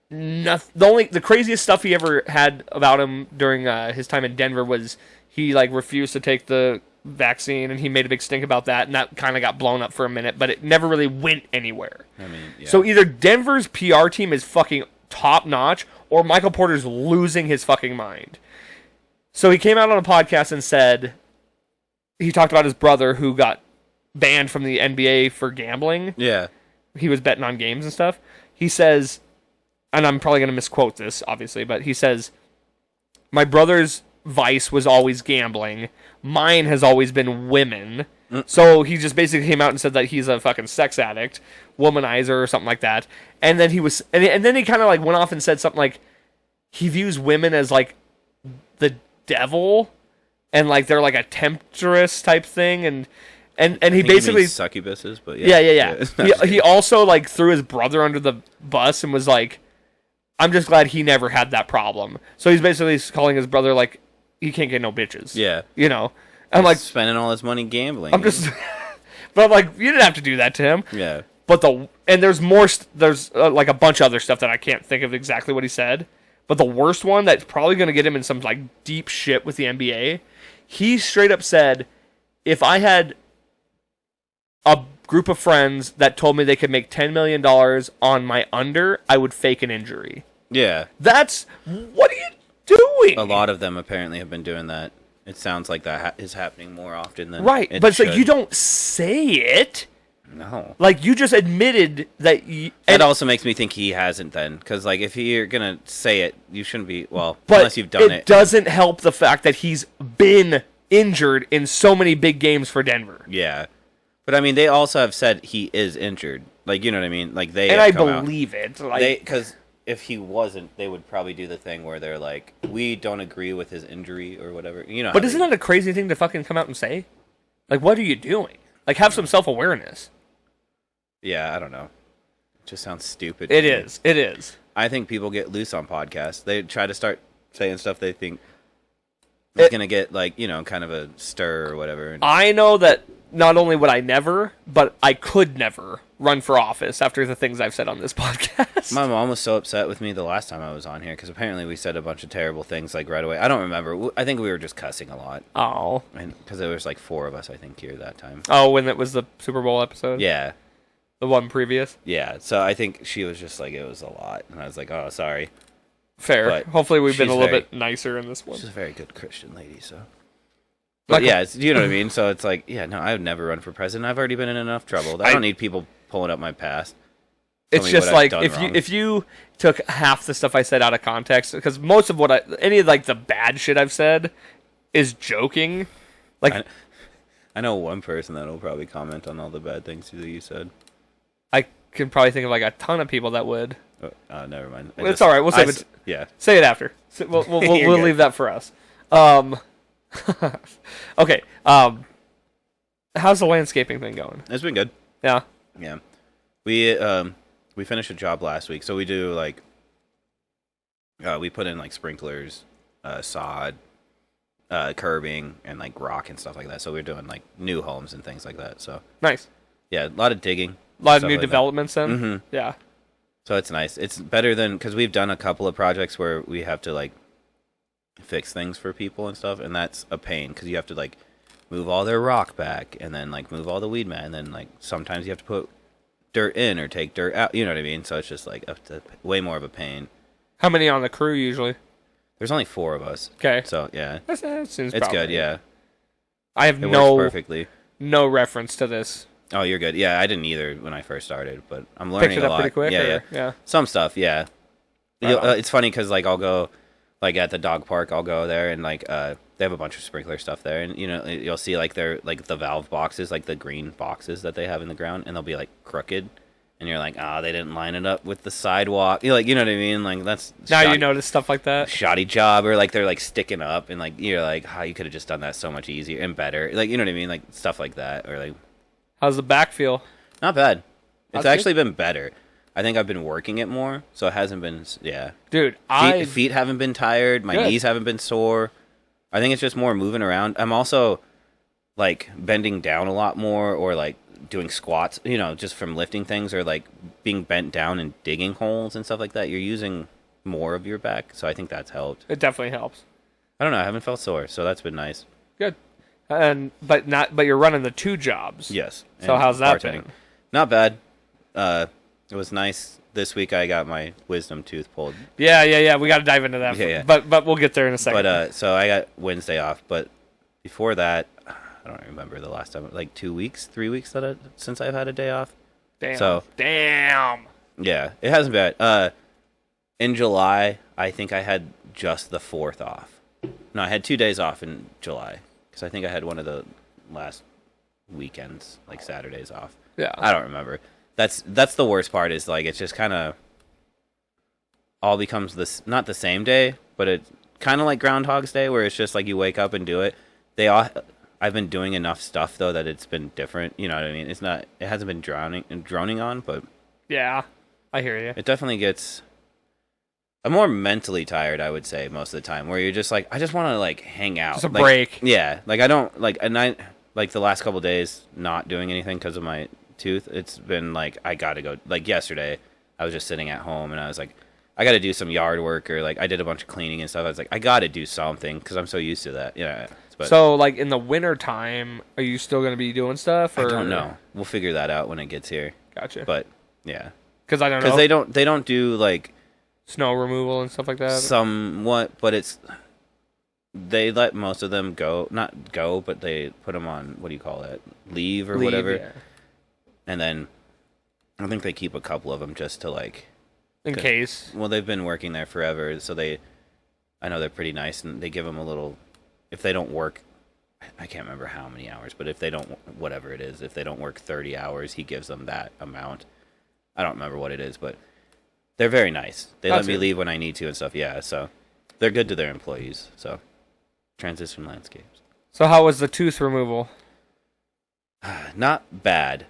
The craziest stuff he ever had about him during his time in Denver was he like refused to take the vaccine, and he made a big stink about that, and that kind of got blown up for a minute, but it never really went anywhere. I mean, yeah. So either Denver's PR team is fucking top notch, or Michael Porter's losing his fucking mind. So he came out on a podcast and said, he talked about his brother who got banned from the NBA for gambling. Yeah. He was betting on games and stuff. He says, and I'm probably going to misquote this, obviously, but he says, my brother's vice was always gambling. Mine has always been women. So he just basically came out and said that he's a fucking sex addict, womanizer, or something like that. And then and then he kind of like went off and said something like he views women as like the devil, and like they're like a temptress type thing, and he basically succubuses, but yeah. Yeah. he also like threw his brother under the bus and was like, I'm just glad he never had that problem. So he's basically calling his brother like he can't get no bitches. Yeah. You know. I'm like spending all his money gambling. I'm just but I'm like, you didn't have to do that to him. Yeah. But there's more there's like a bunch of other stuff that I can't think of exactly what he said. But the worst one that's probably going to get him in some like deep shit with the NBA, he straight up said, if I had a group of friends that told me they could make $10 million on my under, I would fake an injury. Yeah. What are you doing? A lot of them apparently have been doing that. It sounds like that is happening more often than right. it But it's should. like you don't say it. No. Like, you just admitted that you... That also makes me think he hasn't then. Because, like, if you're going to say it, you shouldn't be... Well, but unless you've done it. It doesn't help the fact that he's been injured in so many big games for Denver. Yeah. But, I mean, they also have said he is injured. Like, you know what I mean? Like, they and have I come believe it. out. Like, Because if he wasn't, they would probably do the thing where they're like, we don't agree with his injury or whatever. You know. But isn't that a crazy thing to fucking come out and say? Like, what are you doing? Like, have some self-awareness. Yeah, I don't know. It just sounds stupid. It is. It is. I think people get loose on podcasts. They try to start saying stuff they think is going to get, like, you know, kind of a stir or whatever. I know that not only would I never, but I could never run for office after the things I've said on this podcast. My mom was so upset with me the last time I was on here because apparently we said a bunch of terrible things, like, right away. I don't remember. I think we were just cussing a lot. Oh. Because there was, like, 4 of us, I think, here that time. Oh, when it was the Super Bowl episode? Yeah. The one previous? Yeah. So I think she was just like, it was a lot. And I was like, oh, sorry. Fair. But hopefully we've been a she's little very- bit nicer in this one. She's a very good Christian lady, so. But yeah, you know what I mean? So it's like, yeah, no, I would never run for president. I've already been in enough trouble. I don't need people pulling up my past. It's just like if you took half the stuff I said out of context, because most of any of like the bad shit I've said is joking. Like I know one person that'll probably comment on all the bad things that you said. I can probably think of like a ton of people that would. Never mind. It's all right. We'll save it. Yeah. Say it after. We'll leave that for us. Okay. How's the landscaping thing going? It's been good. Yeah. Yeah. We finished a job last week, so we do like we put in like sprinklers, sod, curbing, and like rock and stuff like that. So we're doing like new homes and things like that. So nice. Yeah, a lot of digging. A lot of new developments then? Mm-hmm. Yeah. So it's nice. It's better than, because we've done a couple of projects where we have to like fix things for people and stuff, and that's a pain because you have to like move all their rock back and then like move all the weed mat, and then like sometimes you have to put dirt in or take dirt out. You know what I mean? So it's just like way more of a pain. How many on the crew usually? There's only 4 of us. Okay. So yeah, that seems it's good. Yeah. I have it works perfectly. No reference to this. Oh, you're good. Yeah, I didn't either when I first started, but I'm learning Picked it up a lot. Pretty quick, yeah. Some stuff, yeah. It's funny because like I'll go, like at the dog park, I'll go there and like they have a bunch of sprinkler stuff there, and you know you'll see like their like the valve boxes, like the green boxes that they have in the ground, and they'll be like crooked, and you're like, they didn't line it up with the sidewalk. You know what I mean? Like that's now you notice stuff like that. Shoddy job, or like they're like sticking up, and like you're like, you could have just done that so much easier and better. Like you know what I mean? Like stuff like that, or like. How's the back feel? Not bad. It's actually been better. I think I've been working it more, so it hasn't been. Yeah, dude, feet haven't been tired. My knees haven't been sore. I think it's just more moving around. I'm also like bending down a lot more, or like doing squats. You know, just from lifting things, or like being bent down and digging holes and stuff like that. You're using more of your back, so I think that's helped. It definitely helps. I don't know. I haven't felt sore, so that's been nice. Good. But you're running the 2 jobs. Yes. So how's that been? Not bad. It was nice. This week I got my wisdom tooth pulled. Yeah. We got to dive into that. Yeah. But we'll get there in a second. But so I got Wednesday off. But before that, I don't remember the last time. Like 2 weeks, 3 weeks since I've had a day off. Damn. So damn. Yeah, it hasn't been bad. In July, I think I had just the 4th off. No, I had 2 days off in July. Because I think I had one of the last weekends, like Saturdays off. Yeah. I don't remember. That's the worst part, is like it's just kind of all becomes this, not the same day, but it's kind of like Groundhog's Day, where it's just like you wake up and do it. I've been doing enough stuff though that it's been different. You know what I mean? It hasn't been droning on, but yeah, I hear you. It definitely gets. I'm more mentally tired, I would say, most of the time, where you're just like, I just want to like hang out. Just a like, break. Yeah. Like I don't like, and I like the last couple days not doing anything because of my tooth. It's been like, I got to go. Like yesterday, I was just sitting at home and I was like, I got to do some yard work, or like I did a bunch of cleaning and stuff. I was like, I got to do something because I'm so used to that. Yeah. But, so like in the winter time, are you still going to be doing stuff? Or? I don't know. We'll figure that out when it gets here. Gotcha. But yeah. Because I don't know. Because they don't do like snow removal and stuff like that? Somewhat, but they let most of them go. Not go, but they put them on, what do you call it? Leave or whatever. Yeah. And then I think they keep a couple of them just to like... In case. Well, they've been working there forever, so I know they're pretty nice, and they give them a little... If they don't work... I can't remember how many hours, but if they don't... Whatever it is, if they don't work 30 hours, he gives them that amount. I don't remember what it is, but... They're very nice. They let me leave when I need to and stuff. Yeah, so they're good to their employees. So transition landscapes. So how was the tooth removal? Not bad.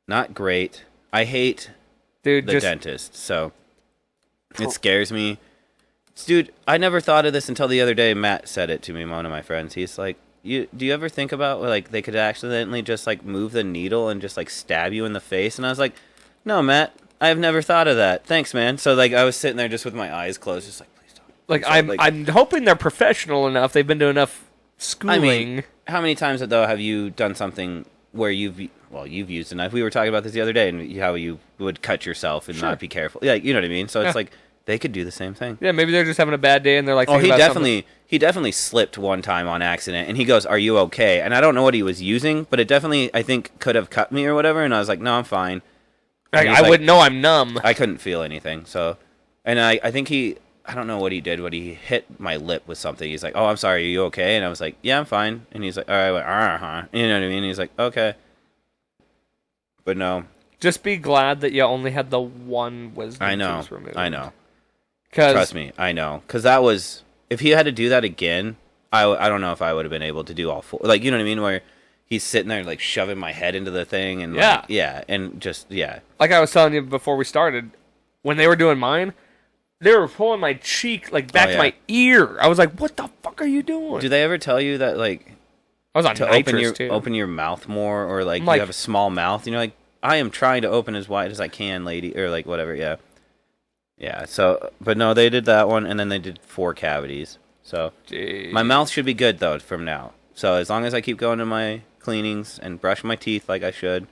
Not great. I hate the dentist, so it scares me. Dude, I never thought of this until the other day. Matt said it to me, one of my friends. He's like, do you ever think about like they could accidentally just like move the needle and just like stab you in the face? And I was like, no, Matt. I've never thought of that. Thanks, man. So like I was sitting there just with my eyes closed, just like, please don't. Like I'm hoping they're professional enough. They've been doing enough schooling. I mean, how many times though have you done something where you've used a knife? We were talking about this the other day, and how you would cut yourself and not be careful. Yeah, you know what I mean. So it's like they could do the same thing. Yeah, maybe they're just having a bad day and they're like, he definitely slipped one time on accident, and he goes, "Are you okay?" And I don't know what he was using, but it definitely I think could have cut me or whatever. And I was like, "No, I'm fine." I wouldn't know. I'm numb. I couldn't feel anything. So, and I think I don't know what he did, but he hit my lip with something. He's like, "Oh, I'm sorry. Are you okay?" And I was like, "Yeah, I'm fine." And he's like, "All right." I went, "Uh-huh." You know what I mean? And he's like, "Okay." But no. Just be glad that you only had the one wisdom tooth removed. I know. Trust me, I know. Because that was... If he had to do that again, I don't know if I would have been able to do all four. Like, you know what I mean? Where he's sitting there, like, shoving my head into the thing. And yeah. And just, yeah. Like I was telling you before we started, when they were doing mine, they were pulling my cheek, like, back to my ear. I was like, what the fuck are you doing? Do they ever tell you that, like... I was on to open your mouth more, or, like, you have a small mouth? You know, like, I am trying to open as wide as I can, lady. Or, like, whatever, yeah. Yeah, so, but no, they did that one, and then they did 4 cavities. So, my mouth should be good, though, from now. So, as long as I keep going to my cleanings and brush my teeth like I should.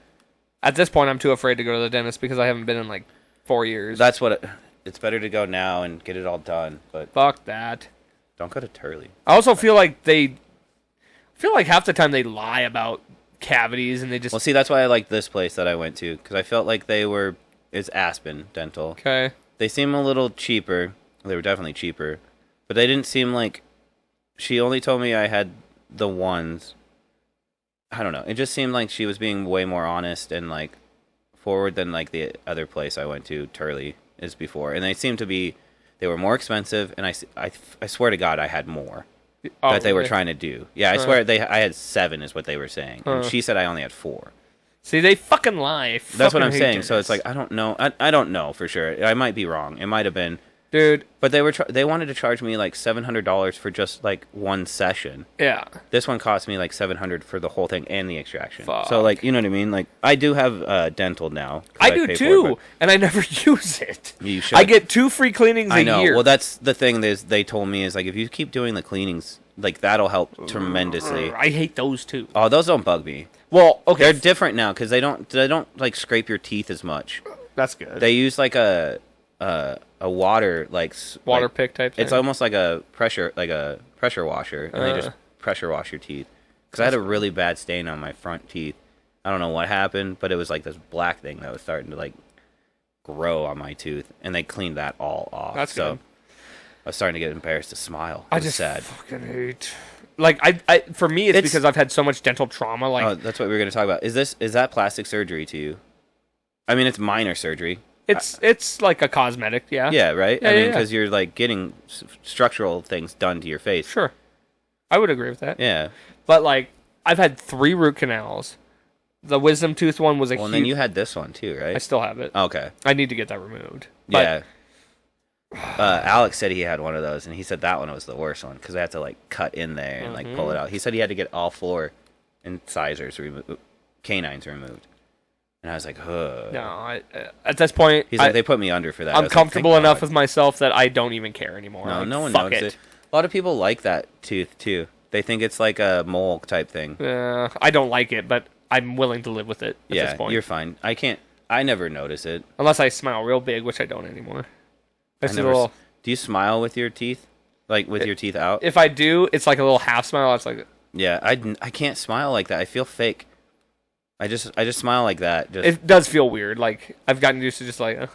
At this point, I'm too afraid to go to the dentist because I haven't been in, like, 4 years. That's what it's better to go now and get it all done, but... Fuck that. Don't go to Turley. I also feel like half the time they lie about cavities, and they just... Well, see, that's why I like this place that I went to, because I felt like it's Aspen Dental. Okay. They seem a little cheaper. They were definitely cheaper. But they didn't seem like... She only told me I had the ones. I don't know. It just seemed like she was being way more honest and, like, forward than, like, the other place I went to, Turley, is before. And they seemed to be... They were more expensive, and I swear to God I had more that they were trying to do. Yeah, I swear I had 7 is what they were saying. And she said I only had 4. See, they fucking lie. That's what I'm saying. So it's like, I don't know. I don't know for sure. I might be wrong. It might have been. Dude. But they wanted to charge me like $700 for just like one session. Yeah. This one cost me like $700 for the whole thing and the extraction. Fuck. So like, you know what I mean? Like, I do have dental now. I do too, and I never use it. You should. I get 2 free cleanings a year. Well, that's the thing they told me is like, if you keep doing the cleanings, like that'll help tremendously. I hate those too. Oh, those don't bug me. Well, okay. They're different now because they don't like scrape your teeth as much. That's good. They use like a water pick type thing. It's almost like a pressure washer, and they just pressure wash your teeth. Because I had a really bad stain on my front teeth. I don't know what happened, but it was like this black thing that was starting to like grow on my tooth, and they cleaned that all off. That's good. I was starting to get embarrassed to smile. I just sad. Fucking hate. Like I for me, it's because I've had so much dental trauma. Like, that's what we were going to talk about. Is that plastic surgery to you? I mean, it's minor surgery. It's like a cosmetic, yeah. Yeah, right? Yeah, I mean, because you're like getting structural things done to your face. Sure. I would agree with that. Yeah. But like, I've had 3 root canals. The wisdom tooth one was and then you had this one too, right? I still have it. Okay. I need to get that removed. But, yeah. Alex said he had one of those, and he said that one was the worst one because they had to like cut in there and like pull it out. He said he had to get all 4 incisors canines removed. And I was like, ugh. No, at this point... He's like, they put me under for that. I'm comfortable enough with myself that I don't even care anymore. No, like, no one knows it. A lot of people like that tooth, too. They think it's like a mole type thing. I don't like it, but I'm willing to live with it at this point. You're fine. I never notice it. Unless I smile real big, which I don't anymore. Do you smile with your teeth? Like, with your teeth out? If I do, it's like a little half smile. It's like... Yeah, I can't smile like that. I feel fake. I just smile like that. It does feel weird. Like, I've gotten used to just like...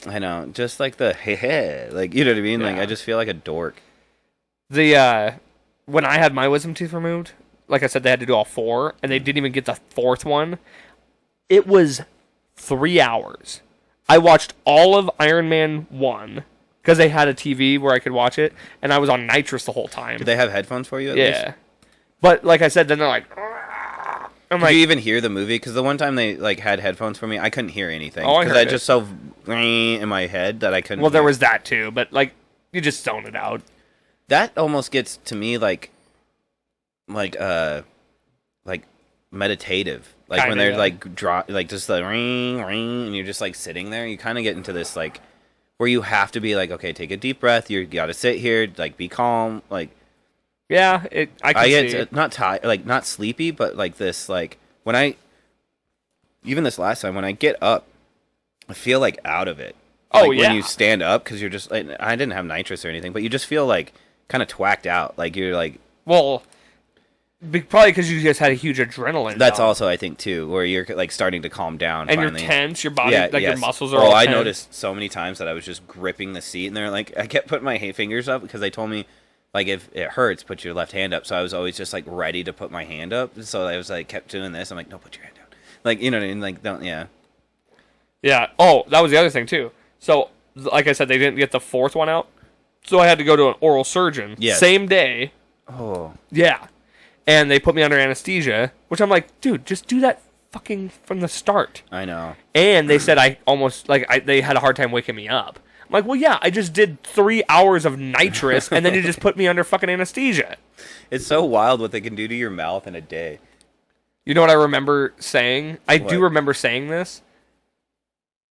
I know. Just like the hey, like, you know what I mean? Yeah. Like, I just feel like a dork. When I had my wisdom teeth removed, like I said, they had to do all 4, and they didn't even get the 4th one. It was 3 hours. I watched all of Iron Man 1, because they had a TV where I could watch it, and I was on nitrous the whole time. Did they have headphones for you at least? But, like I said, then they're like... Did you even hear the movie? Because the one time they like had headphones for me, I couldn't hear anything. Because I just so in my head that I couldn't. Well, there was that too, but like you just zone it out. That almost gets to me like meditative. Like when they're like just the ring, and you're just like sitting there. You kind of get into this like where you have to be like, okay, take a deep breath. You got to sit here, like be calm, like. Yeah, I get not tired, like not sleepy, but like this, like even this last time when I get up, I feel like out of it. Oh like, yeah. When you stand up, because you're just like, I didn't have nitrous or anything, but you just feel like kind of twacked out, like you're like. Well, Probably because you just had a huge adrenaline. That's dump. also, I think, too, where you're like starting to calm down. And finally. you're tense. Your body, your muscles are Oh, all I tense. noticed so many times that I was just gripping the seat, and they're like, I kept putting my fingers up because they told me, like, if it hurts, put your left hand up. So I was always just like ready to put my hand up. So I was like, kept doing this. I'm like, no, put your hand down. Like, you know what I mean? Like, don't, yeah. Yeah. Oh, that was the other thing too. So, like I said, they didn't get the fourth one out, so I had to go to an oral surgeon. Yes. Same day. Oh. Yeah. And they put me under anesthesia, which I'm like, dude, just do that fucking from the start. I know. And they said they had a hard time waking me up. I'm like, well, yeah, I just did 3 hours of nitrous, and then you just put me under fucking anesthesia. It's so wild what they can do to your mouth in a day. You know what I remember saying? I do What? remember saying this.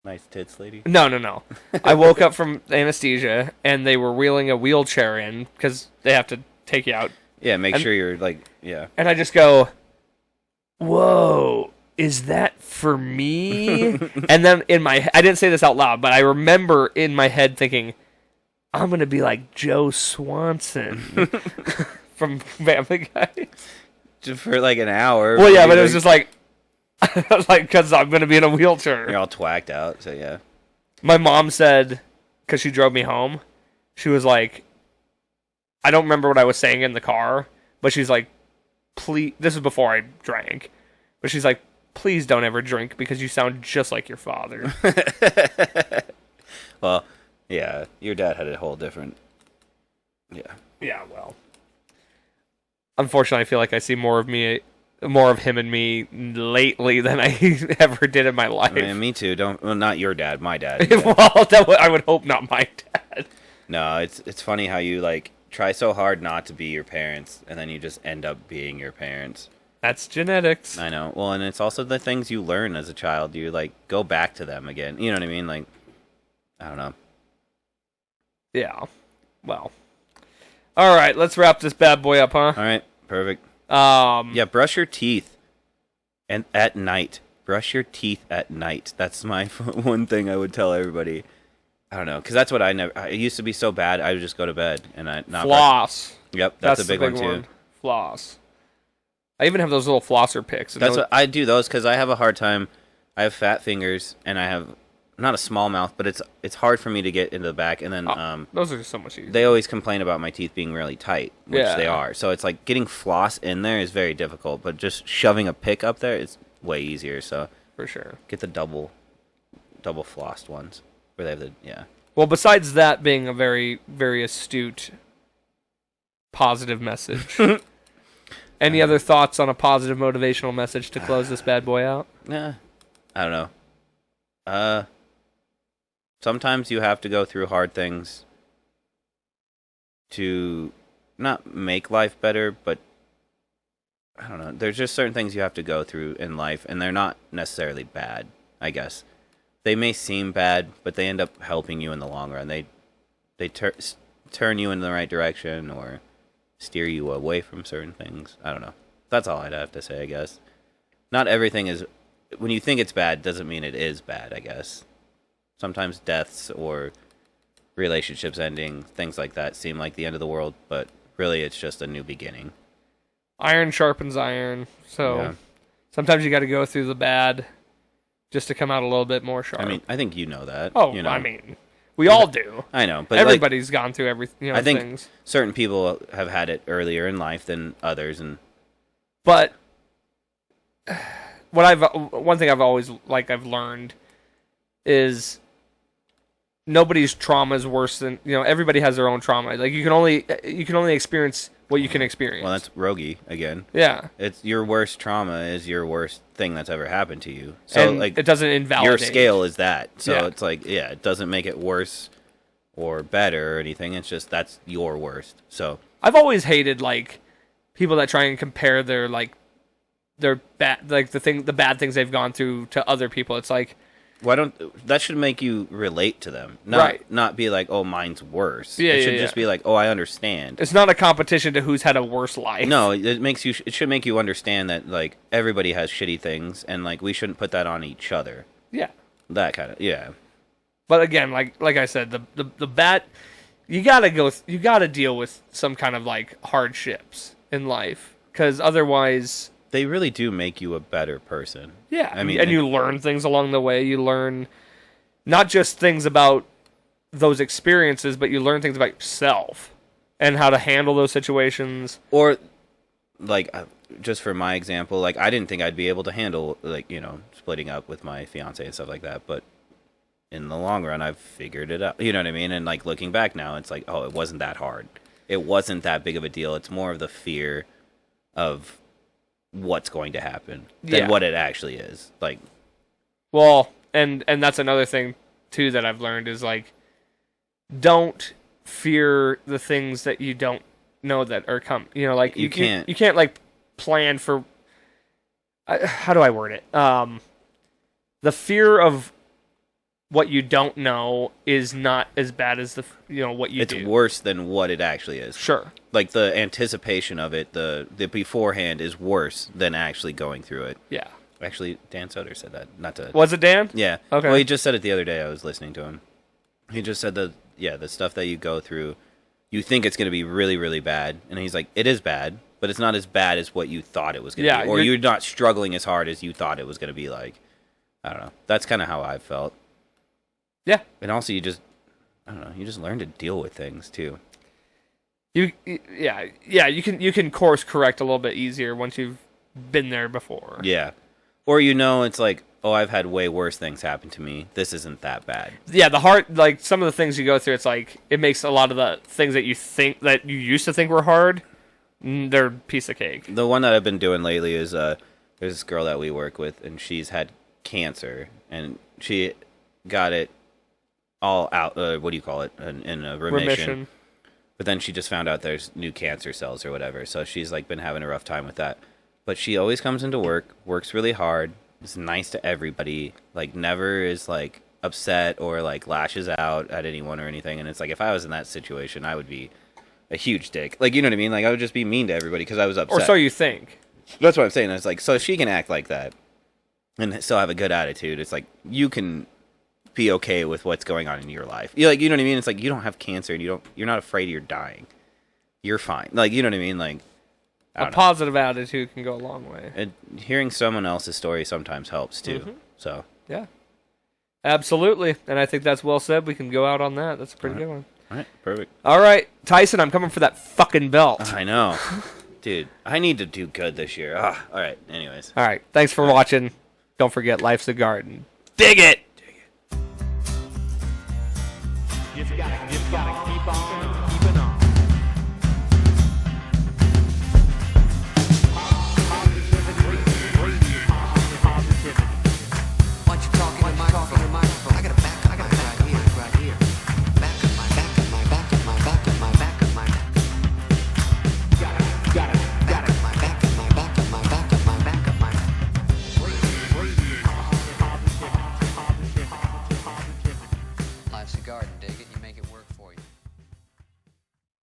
Nice tits, lady. No. I woke up from anesthesia, and they were wheeling a wheelchair in, because they have to take you out. Yeah, make sure you're like, yeah. And I just go, whoa, is that for me? And then I didn't say this out loud, but I remember in my head thinking, I'm going to be like Joe Swanson from Family Guy. Just for like an hour. Well, yeah, but it was just like, I was like, because I'm going to be in a wheelchair. You're all twacked out, so yeah. My mom said, because she drove me home, she was like, I don't remember what I was saying in the car, but she's like, please, this is before I drank, but she's like, please don't ever drink because you sound just like your father. Well, yeah, your dad had a whole different, yeah. Yeah, well. Unfortunately, I feel like I see more of him and me lately than I ever did in my life. I mean, me too. Well, not your dad, my dad. Well, I would hope not my dad. No, it's funny how you like try so hard not to be your parents, and then you just end up being your parents. That's genetics. I know. Well, and it's also the things you learn as a child. You like go back to them again. You know what I mean? Like, I don't know. Yeah. Well. All right, let's wrap this bad boy up, huh? All right, perfect. Yeah, brush your teeth, and at night. Brush your teeth at night. That's my one thing I would tell everybody. I don't know, because that's what I used to be so bad. I would just go to bed and I not floss. Yep, that's a big one too. Floss. I even have those little flosser picks. That's what I do those because I have a hard time. I have fat fingers and I have not a small mouth, but it's hard for me to get into the back. And then those are just so much easier. They always complain about my teeth being really tight, which they are. So it's like getting floss in there is very difficult, but just shoving a pick up there is way easier. So for sure, get the double flossed ones where they have the Well, besides that being a very, very astute, positive message, any other thoughts on a positive motivational message to close this bad boy out? Yeah, I don't know. Sometimes you have to go through hard things to not make life better, but I don't know. There's just certain things you have to go through in life, and they're not necessarily bad, I guess. They may seem bad, but they end up helping you in the long run. They turn you in the right direction or steer you away from certain things. I don't know. That's all I'd have to say, I guess. Not everything is... When you think it's bad, doesn't mean it is bad, I guess. Sometimes deaths or relationships ending, things like that, seem like the end of the world, but really it's just a new beginning. Iron sharpens iron, so sometimes you got to go through the bad just to come out a little bit more sharp. I mean, I think you know that. Oh, you know? I mean, we all do. I know, but everybody's gone through everything. I think things. Certain people have had it earlier in life than others, but one thing I've always I've learned is nobody's trauma is worse than everybody has their own trauma. Like you can only experience what you can experience. Well, that's roguey again. Yeah, it's your worst trauma is your worst thing that's ever happened to you. So and it doesn't invalidate your scale is that. So it's it doesn't make it worse or better or anything. It's just that's your worst. So I've always hated people that try and compare their bad the bad things they've gone through to other people. It's like, why don't that should make you relate to them, not be like, oh, mine's worse. Yeah, it should just be like, oh, I understand. It's not a competition to who's had a worse life. No, it should make you understand that everybody has shitty things, and we shouldn't put that on each other. Yeah, that kind of But again, like I said, the bad, you gotta deal with some kind of hardships in life. because otherwise... They really do make you a better person. Yeah, I mean, and you learn things along the way. You learn not just things about those experiences, but you learn things about yourself and how to handle those situations. Or, like, just for my example, like, I didn't think I'd be able to handle, like, you know, splitting up with my fiance and stuff like that, but in the long run, I've figured it out. You know what I mean? And, like, looking back now, it's like, oh, it wasn't that hard. It wasn't that big of a deal. It's more of the fear of what's going to happen than what it actually is. Like, well, and that's another thing too that I've learned is, like, don't fear the things that you don't know that are coming. You know, like you can't like plan for. How do I word it? The fear of what you don't know is not as bad as what you do. It's worse than what it actually is. Sure. Like, the anticipation of it, the beforehand is worse than actually going through it. Yeah. Actually, Dan Soder said that. Not to. Was it Dan? Yeah. Okay. Well, he just said it the other day. I was listening to him. He just said the stuff that you go through, you think it's going to be really, really bad, and he's like, it is bad, but it's not as bad as what you thought it was going to be, or you're not struggling as hard as you thought it was going to be. Like, I don't know. That's kind of how I felt. Yeah. And also, you just learn to deal with things too. You can course correct a little bit easier once you've been there before. Yeah. Or, it's like, oh, I've had way worse things happen to me. This isn't that bad. Yeah, like, some of the things you go through, it's like, it makes a lot of the things that you used to think were hard, they're a piece of cake. The one that I've been doing lately is, there's this girl that we work with, and she's had cancer, and she got it all out, what do you call it, in a remission. But then she just found out there's new cancer cells or whatever, so she's, like, been having a rough time with that. But she always comes into work, works really hard, is nice to everybody, like, never is, like, upset or, like, lashes out at anyone or anything. And it's like, if I was in that situation, I would be a huge dick. Like, you know what I mean? Like, I would just be mean to everybody because I was upset. Or so you think. That's what I'm saying. It's like, so if she can act like that and still have a good attitude, it's like, you can be okay with what's going on in your life. You know what I mean? It's like, you don't have cancer and you're not afraid you're dying. You're fine. Like, you know what I mean? Like, a positive attitude can go a long way. And hearing someone else's story sometimes helps too. Mm-hmm. So yeah, absolutely. And I think that's well said. We can go out on that. That's a pretty good one. All right, perfect. All right, Tyson, I'm coming for that fucking belt. I know, dude. I need to do good this year. All right. Anyways. All right. Thanks for watching. Don't forget, life's a garden. Dig it. Just gotta keep on.